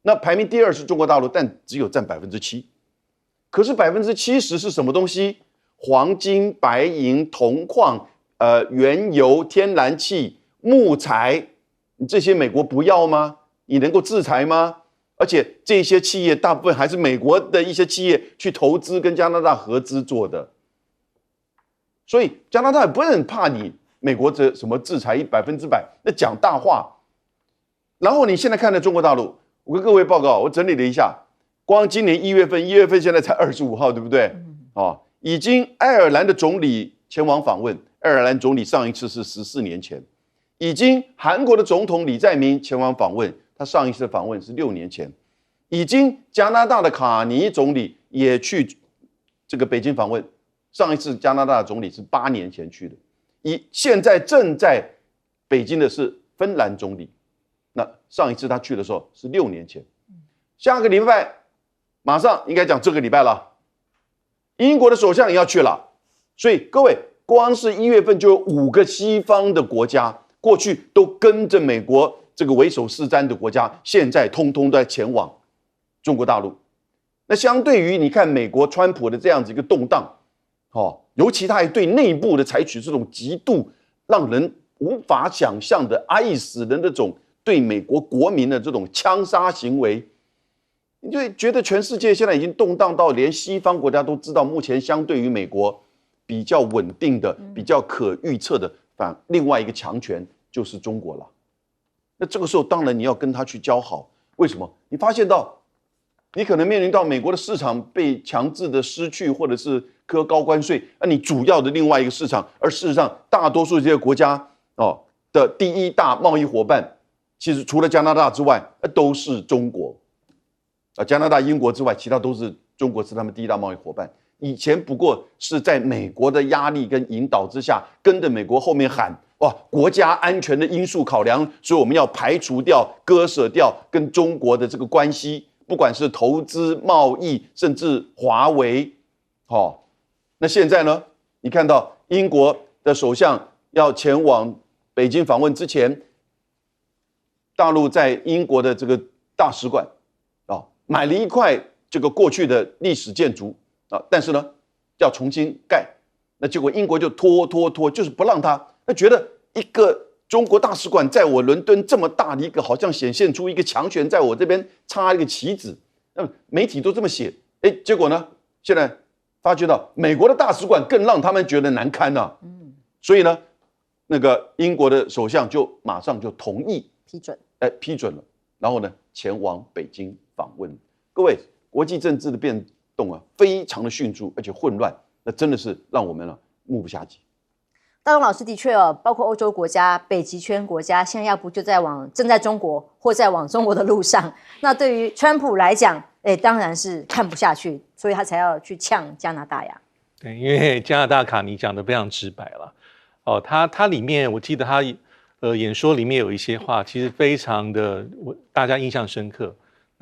那排名第2是中国大陆，但只有占7%。可是70%是什么东西？黄金、白银、铜矿、原油、天然气、木材，你这些美国不要吗？你能够制裁吗？而且这些企业大部分还是美国的一些企业去投资跟加拿大合资做的，所以加拿大也不是很怕你。美国这什么制裁100%，那讲大话。然后你现在看到中国大陆，我跟各位报告，我整理了一下，光今年1月份现在才25号，对不对？已经爱尔兰的总理前往访问，爱尔兰总理上一次是14年前，已经韩国的总统李在明前往访问，他上一次访问是6年前，已经加拿大的卡尼总理也去这个北京访问，上一次加拿大的总理是8年前去的，现在正在北京的是芬兰总理，那上一次他去的时候是6年前，下个礼拜马上应该讲这个礼拜了，英国的首相也要去了，所以各位光是1月份就有5个西方的国家，过去都跟着美国这个为首是瞻的国家，现在通通都在前往中国大陆。那相对于你看美国川普的这样子一个动荡，尤其他还对内部的采取这种极度让人无法想象的爱死人的这种对美国国民的这种枪杀行为，你就觉得全世界现在已经动荡到连西方国家都知道，目前相对于美国比较稳定的、比较可预测的，另外一个强权就是中国了。那这个时候当然你要跟他去交好，为什么？你发现到你可能面临到美国的市场被强制的失去，或者是科高关税，你主要的另外一个市场，而事实上大多数这些国家的第一大贸易伙伴，其实除了加拿大之外，都是中国。加拿大、英国之外，其他都是中国是他们第一大贸易伙伴。以前不过是在美国的压力跟引导之下，跟着美国后面喊哇，国家安全的因素考量，所以我们要排除掉、割舍掉跟中国的这个关系，不管是投资、贸易，甚至华为。那现在呢？你看到英国的首相要前往北京访问之前，大陆在英国的这个大使馆买了一块这个过去的历史建筑但是呢要重新盖，那结果英国就拖，就是不让他，他觉得一个中国大使馆在我伦敦这么大的一个，好像显现出一个强权在我这边插一个旗子，那媒体都这么写，结果呢现在发觉到美国的大使馆更让他们觉得难堪所以呢那个英国的首相就马上就同意批准了，然后呢前往北京访问。各位，国际政治的变动非常的迅速而且混乱，那真的是让我们目不暇接。
大东老师的确包括欧洲国家、北极圈国家，现在要不就正在中国或在往中国的路上。那对于川普来讲，当然是看不下去，所以他才要去呛加拿大呀。
对，因为加拿大卡尼讲的非常直白了。他里面我记得他演说里面有一些话，其实非常的大家印象深刻。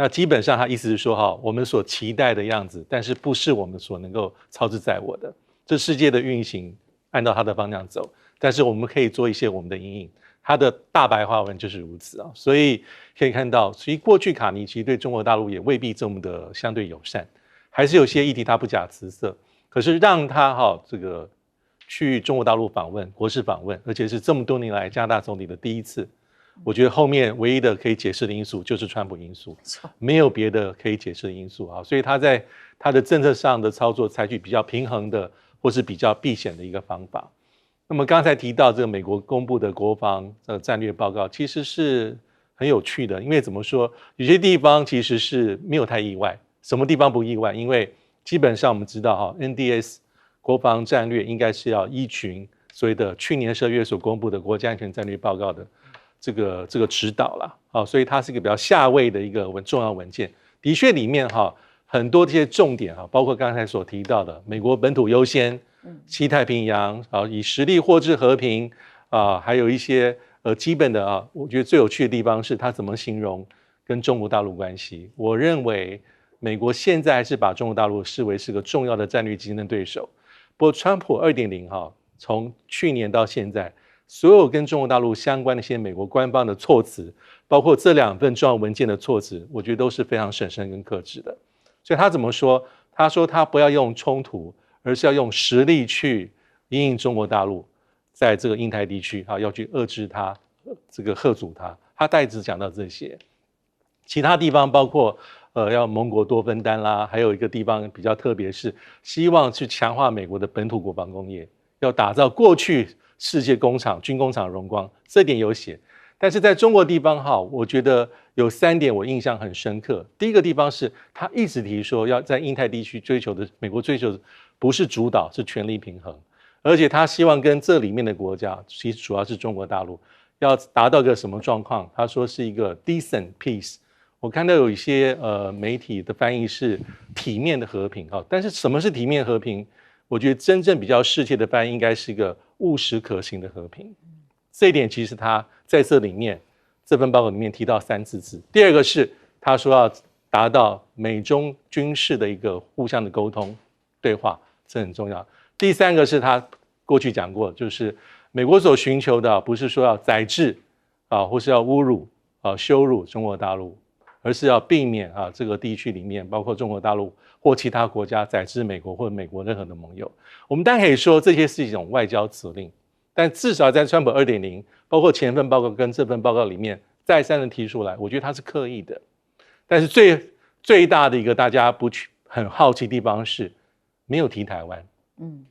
那基本上他意思是说我们所期待的样子，但是不是我们所能够操之在我的。这世界的运行按照他的方向走，但是我们可以做一些我们的因应。他的大白话文就是如此所以可以看到，其实过去卡尼其实对中国大陆也未必这么的相对友善，还是有些议题他不假辞色。可是让他这个去中国大陆访问，国事访问，而且是这么多年来加拿大总理的第一次。我觉得后面唯一的可以解释的因素就是川普因素，没有别的可以解释的因素所以他在他的政策上的操作采取比较平衡的或是比较避险的一个方法。那么刚才提到这个美国公布的国防战略报告，其实是很有趣的，因为怎么说，有些地方其实是没有太意外。什么地方不意外？因为基本上我们知道NDS 国防战略应该是要依循所谓的去年12月所公布的国家安全战略报告的这个指导了所以它是一个比较下位的一个重要文件。的确里面很多这些重点包括刚才所提到的美国本土优先、西太平洋以实力获致和平还有一些基本的我觉得最有趣的地方是它怎么形容跟中国大陆关系。我认为美国现在还是把中国大陆视为是个重要的战略竞争对手。不过川普 2.0 从去年到现在，所有跟中国大陆相关的一些美国官方的措辞，包括这2份重要文件的措辞，我觉得都是非常审慎跟克制的。所以他怎么说？他说他不要用冲突，而是要用实力去因应中国大陆在这个印太地区要去遏制它，这个吓阻它。他大致讲到这些，其他地方包括要盟国多分担啦，还有一个地方比较特别，是希望去强化美国的本土国防工业，要打造过去世界工厂、军工厂荣光，这点有写。但是在中国地方我觉得有3点我印象很深刻。第一个地方是他一直提说要在印太地区追求的，美国追求的不是主导，是权力平衡。而且他希望跟这里面的国家，其实主要是中国大陆，要达到个什么状况？他说是一个 decent peace。我看到有一些媒体的翻译是体面的和平啊，但是什么是体面和平？我觉得真正比较适切的翻译应该是一个务实可行的和平。这一点其实他在这里面这份报告里面提到3次。第二个是他说要达到美中军事的一个互相的沟通对话，这很重要。第3个是他过去讲过，就是美国所寻求的不是说要宰制啊，或是要侮辱啊、羞辱中国大陆，而是要避免啊这个地区里面包括中国大陆或其他国家宰制美国或者美国任何的盟友。我们当然可以说这些是一种外交指令，但至少在川普 2.0 包括前份报告跟这份报告里面再三的提出来，我觉得他是刻意的。但是最大的一个大家很好奇的地方是没有提台湾。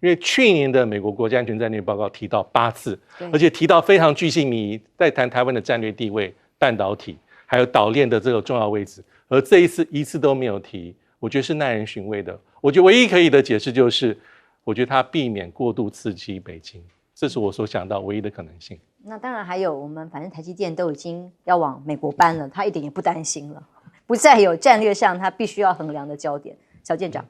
因为去年的美国国家安全战略报告提到8次，而且提到非常巨细靡遗，在谈台湾的战略地位、半导体还有岛链的这个重要位置，而这一次都没有提，我觉得是耐人寻味的。我觉得唯一可以的解释就是，我觉得他避免过度刺激北京，这是我所想到唯一的可能性。
那当然还有我们反正台积电都已经要往美国搬了，他一点也不担心了，不再有战略上他必须要衡量的焦点。小舰长。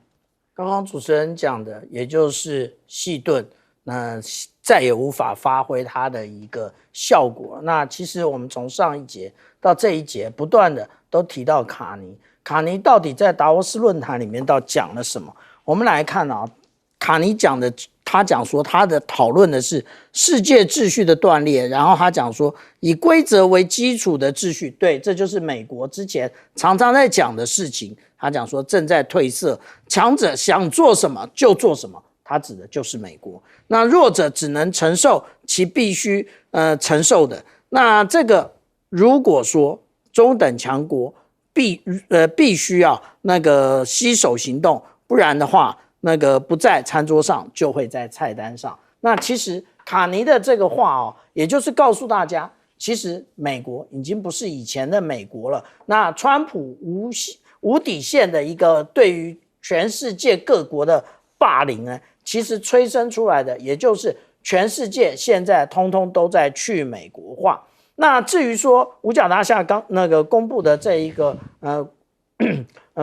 刚刚主持人讲的，也就是矽盾，那再也无法发挥它的一个效果。那其实我们从上一节到这一节，不断的都提到卡尼，卡尼到底在达沃斯论坛里面到底讲了什么？我们来看啊，卡尼讲的，他讲说他的讨论的是世界秩序的断裂，然后他讲说以规则为基础的秩序，对，这就是美国之前常常在讲的事情。他讲说正在褪色，强者想做什么就做什么，他指的就是美国。那弱者只能承受其必须承受的。那这个如果说中等强国必须要那个携手行动，不然的话，那个不在餐桌上就会在菜单上。那其实卡尼的这个话哦，也就是告诉大家，其实美国已经不是以前的美国了。那川普无底线的一个对于全世界各国的霸凌呢，其实催生出来的，也就是全世界现在通通都在去美国化。那至于说五角大厦刚那个公布的这一个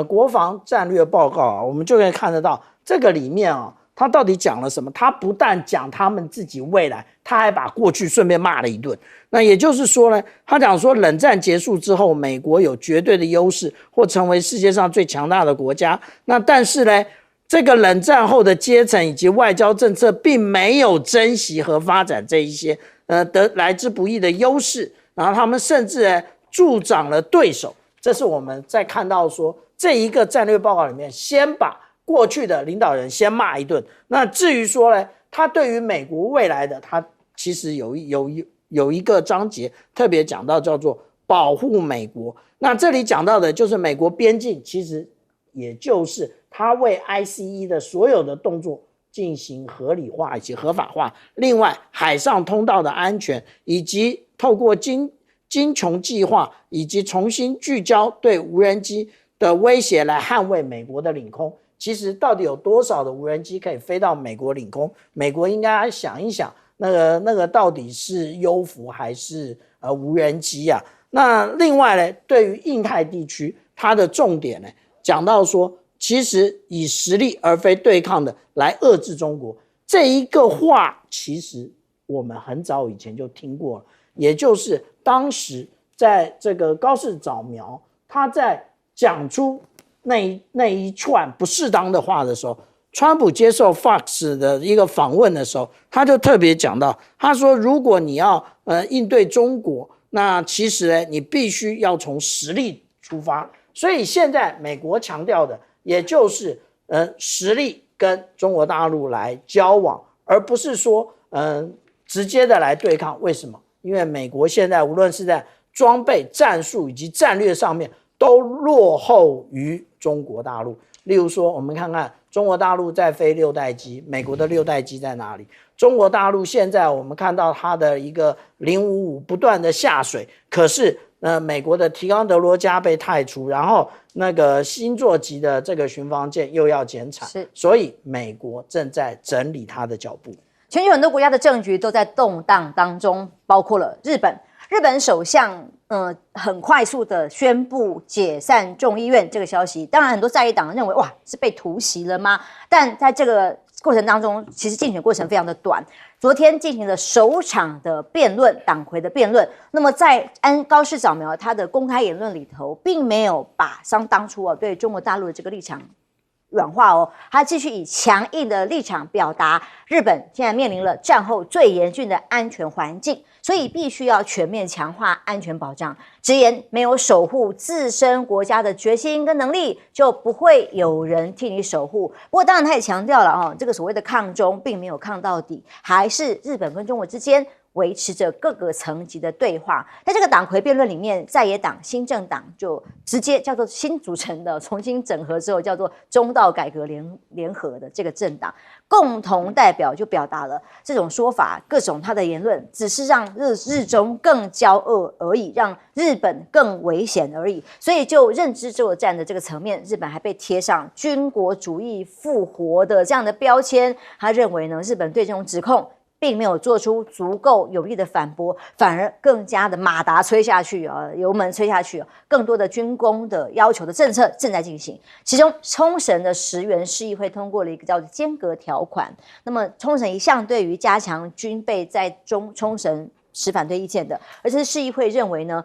国防战略报告啊，我们就可以看得到这个里面啊，他到底讲了什么？他不但讲他们自己未来，他还把过去顺便骂了一顿。那也就是说呢，他讲说冷战结束之后，美国有绝对的优势，或成为世界上最强大的国家。那但是呢，这个冷战后的阶层以及外交政策并没有珍惜和发展这一些得来之不易的优势，然后他们甚至呢助长了对手。这是我们在看到说这一个战略报告里面，先把过去的领导人先骂一顿。那至于说呢，他对于美国未来的，他其实有一个章节特别讲到，叫做保护美国。那这里讲到的就是美国边境，其实也就是他为 ICE 的所有的动作进行合理化以及合法化。另外，海上通道的安全，以及透过金琼计划，以及重新聚焦对无人机的威胁来捍卫美国的领空。其实到底有多少的无人机可以飞到美国领空？美国应该想一想，那个到底是优浮还是无人机啊？那另外呢，对于印太地区，它的重点呢，讲到说，其实以实力而非对抗的来遏制中国。这一个话，其实我们很早以前就听过了，也就是当时在这个高市早苗他在讲出那一串不适当的话的时候，川普接受 Fox 的一个访问的时候，他就特别讲到，他说如果你要应对中国，那其实呢，你必须要从实力出发。所以现在美国强调的，也就是实力跟中国大陆来交往，而不是说直接的来对抗。为什么？因为美国现在无论是在装备、战术以及战略上面，都落后于中国大陆。例如说，我们看看中国大陆在飞6代机，美国的6代机在哪里？中国大陆现在我们看到它的一个055不断的下水，可是美国的提纲德罗加被汰除，然后那个星座级的这个巡防舰又要减产，所以美国正在整理它的脚步。
全球很多国家的政局都在动荡当中，包括了日本。日本首相很快速的宣布解散众议院这个消息，当然很多在野党认为哇是被突袭了吗？但在这个过程当中，其实竞选过程非常的短。昨天进行了首场的辩论，党魁的辩论。那么在高市早苗他的公开言论里头，并没有把当初对中国大陆的这个立场软化哦，他继续以强硬的立场表达，日本现在面临了战后最严峻的安全环境，所以必须要全面强化安全保障。直言没有守护自身国家的决心跟能力，就不会有人替你守护。不过当然他也强调了这个所谓的抗中并没有抗到底，还是日本跟中国之间维持着各个层级的对话。在这个党魁辩论里面，在野党新政党就直接叫做新组成的，重新整合之后叫做中道改革联合的这个政党共同代表就表达了这种说法，各种他的言论只是让日中更交恶而已，让日本更危险而已。所以就认知作战的这个层面，日本还被贴上军国主义复活的这样的标签。他认为呢，日本对这种指控并没有做出足够有力的反驳，反而更加的马达吹下去油门吹下去更多的军工的要求的政策正在进行。其中冲绳的石原市议会通过了一个叫做间隔条款，那么冲绳一向对于加强军备在冲绳持反对意见的，而这次市议会认为呢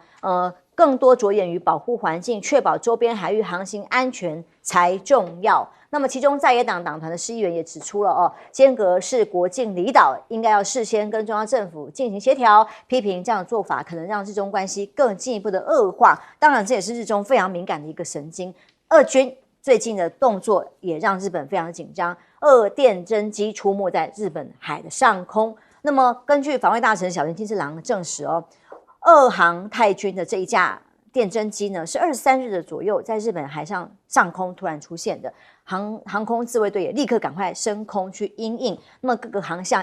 更多着眼于保护环境，确保周边海域航行安全才重要。那么其中在野党党团的市议员也指出了间隔是国境离岛，应该要事先跟中央政府进行协调，批评这样的做法可能让日中关系更进一步的恶化。当然这也是日中非常敏感的一个神经。俄军最近的动作也让日本非常紧张，电侦机出没在日本海的上空。那么根据防卫大臣小林金次郎证实俄航太军的这一架电侦机呢，是23日的左右在日本海上空突然出现的，航空自卫队也立刻赶快升空去因应。那么各个航向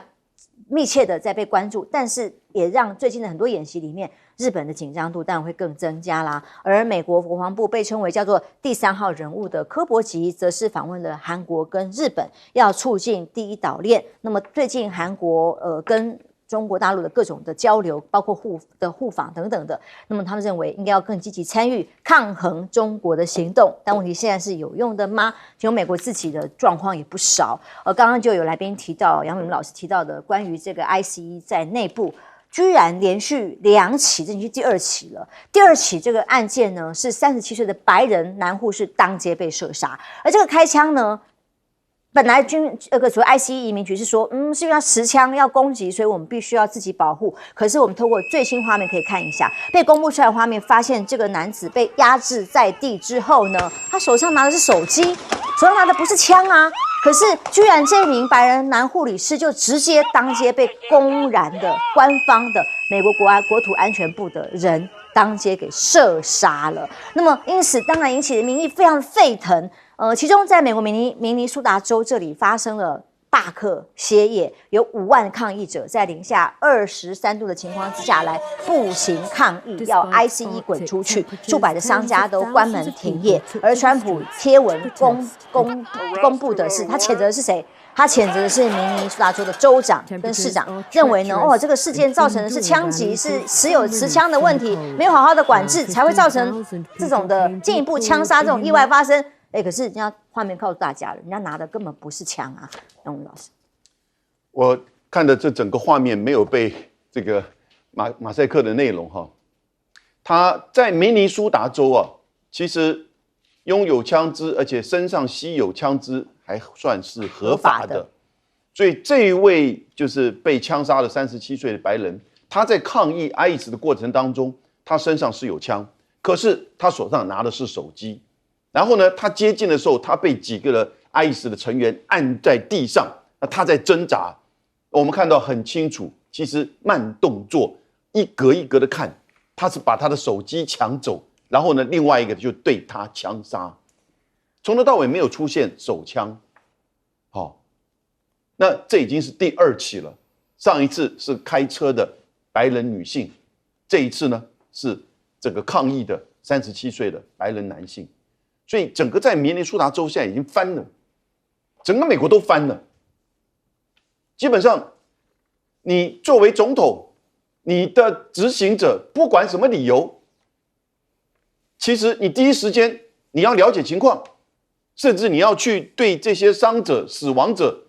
密切的在被关注，但是也让最近的很多演习里面，日本的紧张度当然会更增加啦。而美国国防部被称为叫做第3号人物的柯伯吉，则是访问了韩国跟日本，要促进第一岛链。那么最近韩国跟中国大陆的各种的交流，包括互访等等的，那么他们认为应该要更积极参与抗衡中国的行动，但问题现在是有用的吗？其实美国自己的状况也不少，刚刚就有来宾提到，杨明老师提到的关于这个 ICE 在内部居然连续2起，这已经是第2起了。第2起这个案件呢，是37岁的白人男护士当街被射杀，而这个开枪呢，本来所谓 ICE 移民局是说，是因为要持枪要攻击，所以我们必须要自己保护。可是我们透过最新画面可以看一下，被公布出来的画面，发现这个男子被压制在地之后呢，他手上拿的是手机，手上拿的不是枪啊。可是居然这名白人男护理师就直接当街被公然的官方的美国国土安全部的人当街给射杀了。那么因此当然引起的民意非常沸腾。其中在美国明尼苏达州这里发生了罢课歇业，有5万抗议者在零下23度的情况之下来步行抗议，要 ICE 滚出去，数百的商家都关门停业。而川普贴文公布的是，他谴责的是谁？他谴责的是明尼苏达州的州长跟市长，认为呢，这个事件造成的是枪击，是持枪的问题，没有好好的管制，才会造成这种的进一步枪杀这种意外发生。可是人家画面告诉大家了，人家拿的根本不是枪啊，杨文老师。
我看的这整个画面没有被这个马赛克的内容他在明尼苏达州其实拥有枪支，而且身上吸有枪支还算是合法的。所以这一位就是被枪杀的37岁的白人，他在抗议 ICE 的过程当中，他身上是有枪，可是他手上拿的是手机。然后呢，他接近的时候，他被几个的 ICE 的成员按在地上，他在挣扎。我们看到很清楚，其实慢动作，一格一格的看，他是把他的手机抢走，然后呢，另外一个就对他枪杀，从头到尾没有出现手枪。那这已经是第2起了。上一次是开车的白人女性，这一次呢是这个抗议的37岁的白人男性。所以整个在明尼苏达州现在已经翻了，整个美国都翻了。基本上你作为总统，你的执行者不管什么理由，其实你第一时间你要了解情况，甚至你要去对这些伤者、死亡者，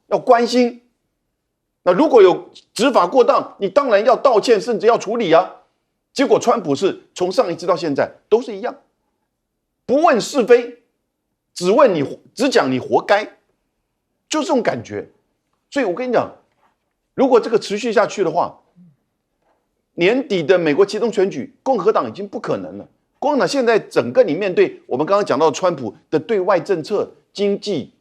要关心。那如果有执法过当，你当然要道歉，甚至要处理啊。结果川普是从上一次到现在都是一样，不问是非，只讲你活该，就这种感觉。所以我跟你讲，如果这个持续下去的话，年底的美国期中选举，共和党已经不可能了。共和党现在整个你面对我们刚刚讲到川普的对外政策、经济、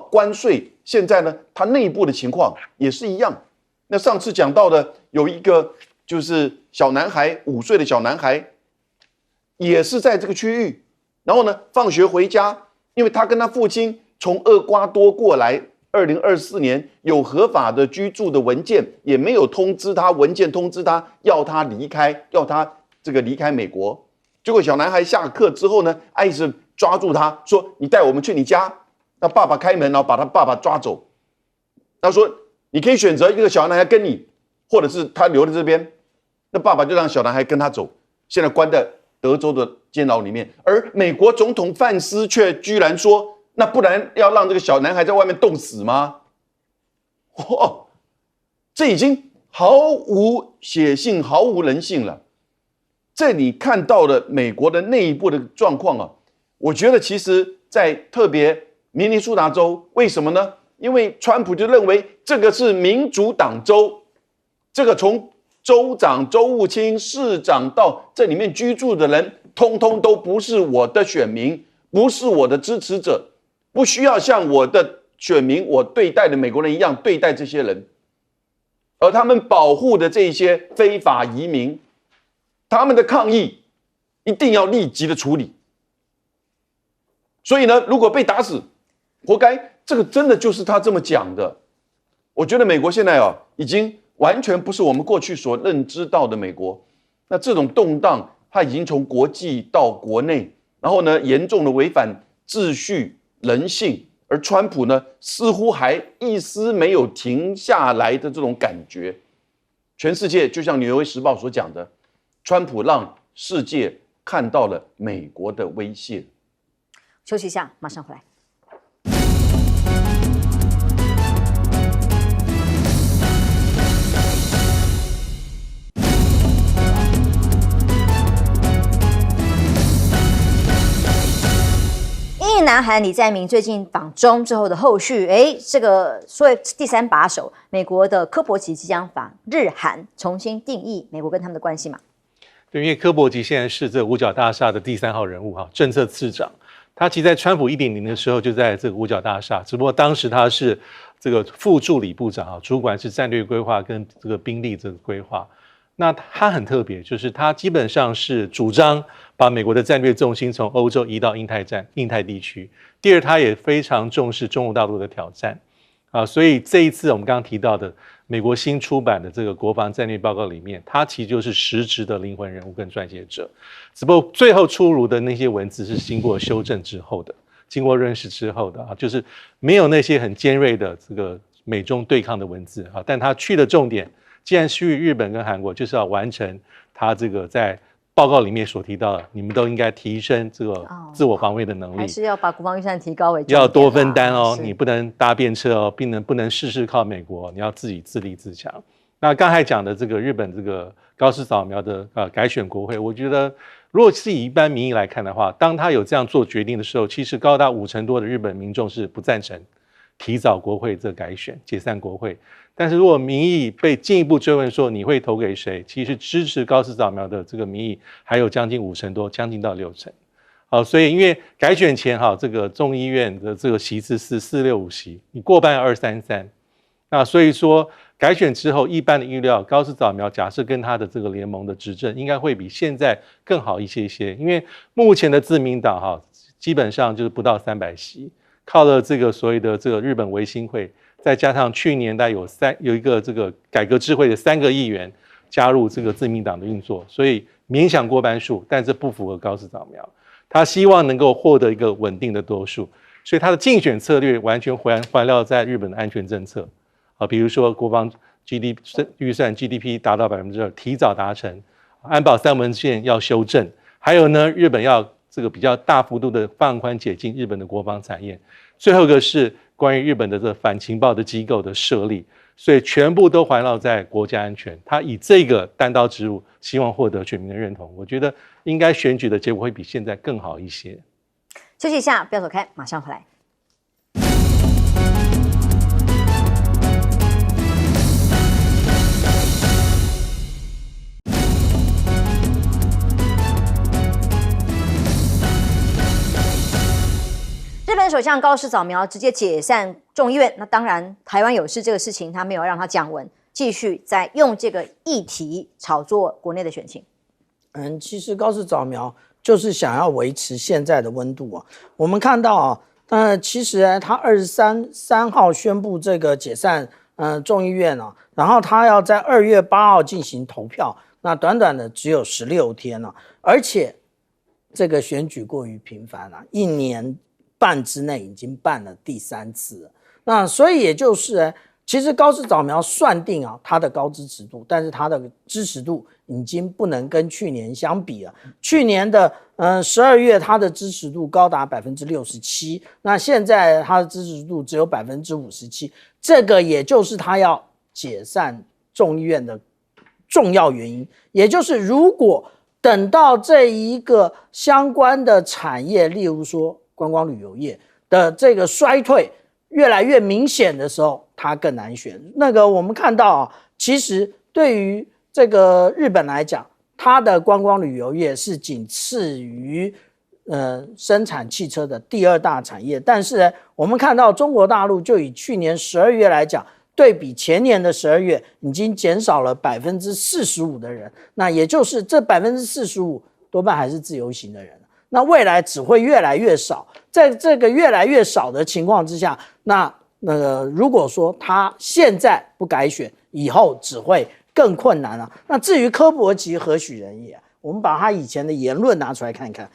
关税，现在呢，他内部的情况也是一样。那上次讲到的有一个就是小男孩，5岁的小男孩，也是在这个区域。然后呢，放学回家，因为他跟他父亲从厄瓜多过来，2024年有合法的居住的文件，也没有通知他，文件通知他要他离开，要他离开美国。结果小男孩下课之后呢，爱是抓住他说：“你带我们去你家。”那爸爸开门，然后把他爸爸抓走。他说：“你可以选择一个小男孩跟你，或者是他留在这边。”那爸爸就让小男孩跟他走，现在关在德州的监牢里面。而美国总统范斯却居然说：“那不然要让这个小男孩在外面冻死吗？”这已经毫无血性、毫无人性了。这里看到了美国的内部的状况啊，我觉得其实在特别明尼苏达州，为什么呢？因为川普就认为这个是民主党州，这个从州长、州务卿、市长到这里面居住的人，通通都不是我的选民，不是我的支持者，不需要像我的选民，我对待的美国人一样对待这些人。而他们保护的这些非法移民，他们的抗议一定要立即的处理。所以呢，如果被打死，活该。这个真的就是他这么讲的。我觉得美国现在已经完全不是我们过去所认知到的美国。那这种动荡，它已经从国际到国内，然后呢，严重的违反秩序、人性。而川普呢，似乎还一丝没有停下来的这种感觉。全世界就像《纽约时报》所讲的，川普让世界看到了美国的威胁。
休息一下，马上回来。南韩李在明最近访中之后的后续，这个所谓第3把手，美国的柯博奇即将访日韩，重新定义美国跟他们的关系嘛？
对，因为柯博奇现在是这五角大厦的第3号人物政策次长。他其实在川普1.0的时候就在这个五角大厦，只不过当时他是这个副助理部长主管是战略规划跟这个兵力这个规划。那他很特别，就是他基本上是主张把美国的战略重心从欧洲移到印太地区。第二，他也非常重视中国大陆的挑战所以这一次我们刚刚提到的美国新出版的这个国防战略报告里面，他其实就是实质的灵魂人物跟撰写者，只不过最后出炉的那些文字是经过修正之后的，经过认识之后的就是没有那些很尖锐的这个美中对抗的文字但他去的重点。既然去日本跟韩国，就是要完成他这个在报告里面所提到的，你们都应该提升这个自我防卫的能力，
还是要把国防预算提高为
要多分担你不能搭便车不能事事靠美国，你要自己自立自强。那刚才讲的这个日本这个高市早苗的改选国会，我觉得如果是以一般民意来看的话，当他有这样做决定的时候，其实高达50%多的日本民众是不赞成提早国会这改选解散国会。但是如果民意被进一步追问说你会投给谁，其实支持高市早苗的这个民意还有将近50%多，将近到60%。所以因为改选前这个众议院的这个席次是465席，你过半233，那所以说改选之后，一般的预料高市早苗假设跟他的这个联盟的执政应该会比现在更好一些，因为目前的自民党基本上就是不到300席，靠了这个所谓的这个日本维新会。再加上去年有一个这个改革智慧的3个议员加入这个自民党的运作，所以勉强过半数，但这不符合高市早苗。他希望能够获得一个稳定的多数，所以他的竞选策略完全环绕在日本的安全政策比如说国防预算 GDP 达到2%，提早达成。安保3文件要修正，还有呢，日本要这个比较大幅度的放宽解禁日本的国防产业。最后一个是关于日本的这个反情报的机构的设立，所以全部都环绕在国家安全。他以这个单刀直入，希望获得选民的认同。我觉得应该选举的结果会比现在更好一些。
休息一下，不要走开，马上回来。日本首相高市早苗直接解散众议院，那当然台湾有事这个事情他没有让他降温，继续在用这个议题炒作国内的选情。
其实高市早苗就是想要维持现在的温度啊。我们看到啊，其实他23号宣布这个解散众议院啊，然后他要在2月8号进行投票，那短短的只有16天啊，而且这个选举过于频繁了，1年半之内已经办了第3次了。那所以也就是其实高市早苗算定啊他的高支持度，但是他的支持度已经不能跟去年相比了。去年的12月他的支持度高达67%，那现在他的支持度只有57%，这个也就是他要解散众议院的重要原因。也就是如果等到这一个相关的产业，例如说观光旅游业的这个衰退越来越明显的时候，它更难选。那个我们看到啊，其实对于这个日本来讲，它的观光旅游业是仅次于生产汽车的第2大产业。但是呢，我们看到中国大陆就以去年12月来讲，对比前年的12月，已经减少了45%的人。那也就是这45%多半还是自由行的人。那未来只会越来越少，在这个越来越少的情况之下，那如果说他现在不改选，以后只会更困难了。那至于柯博奇何许人也，我们把他以前的言论拿出来看看。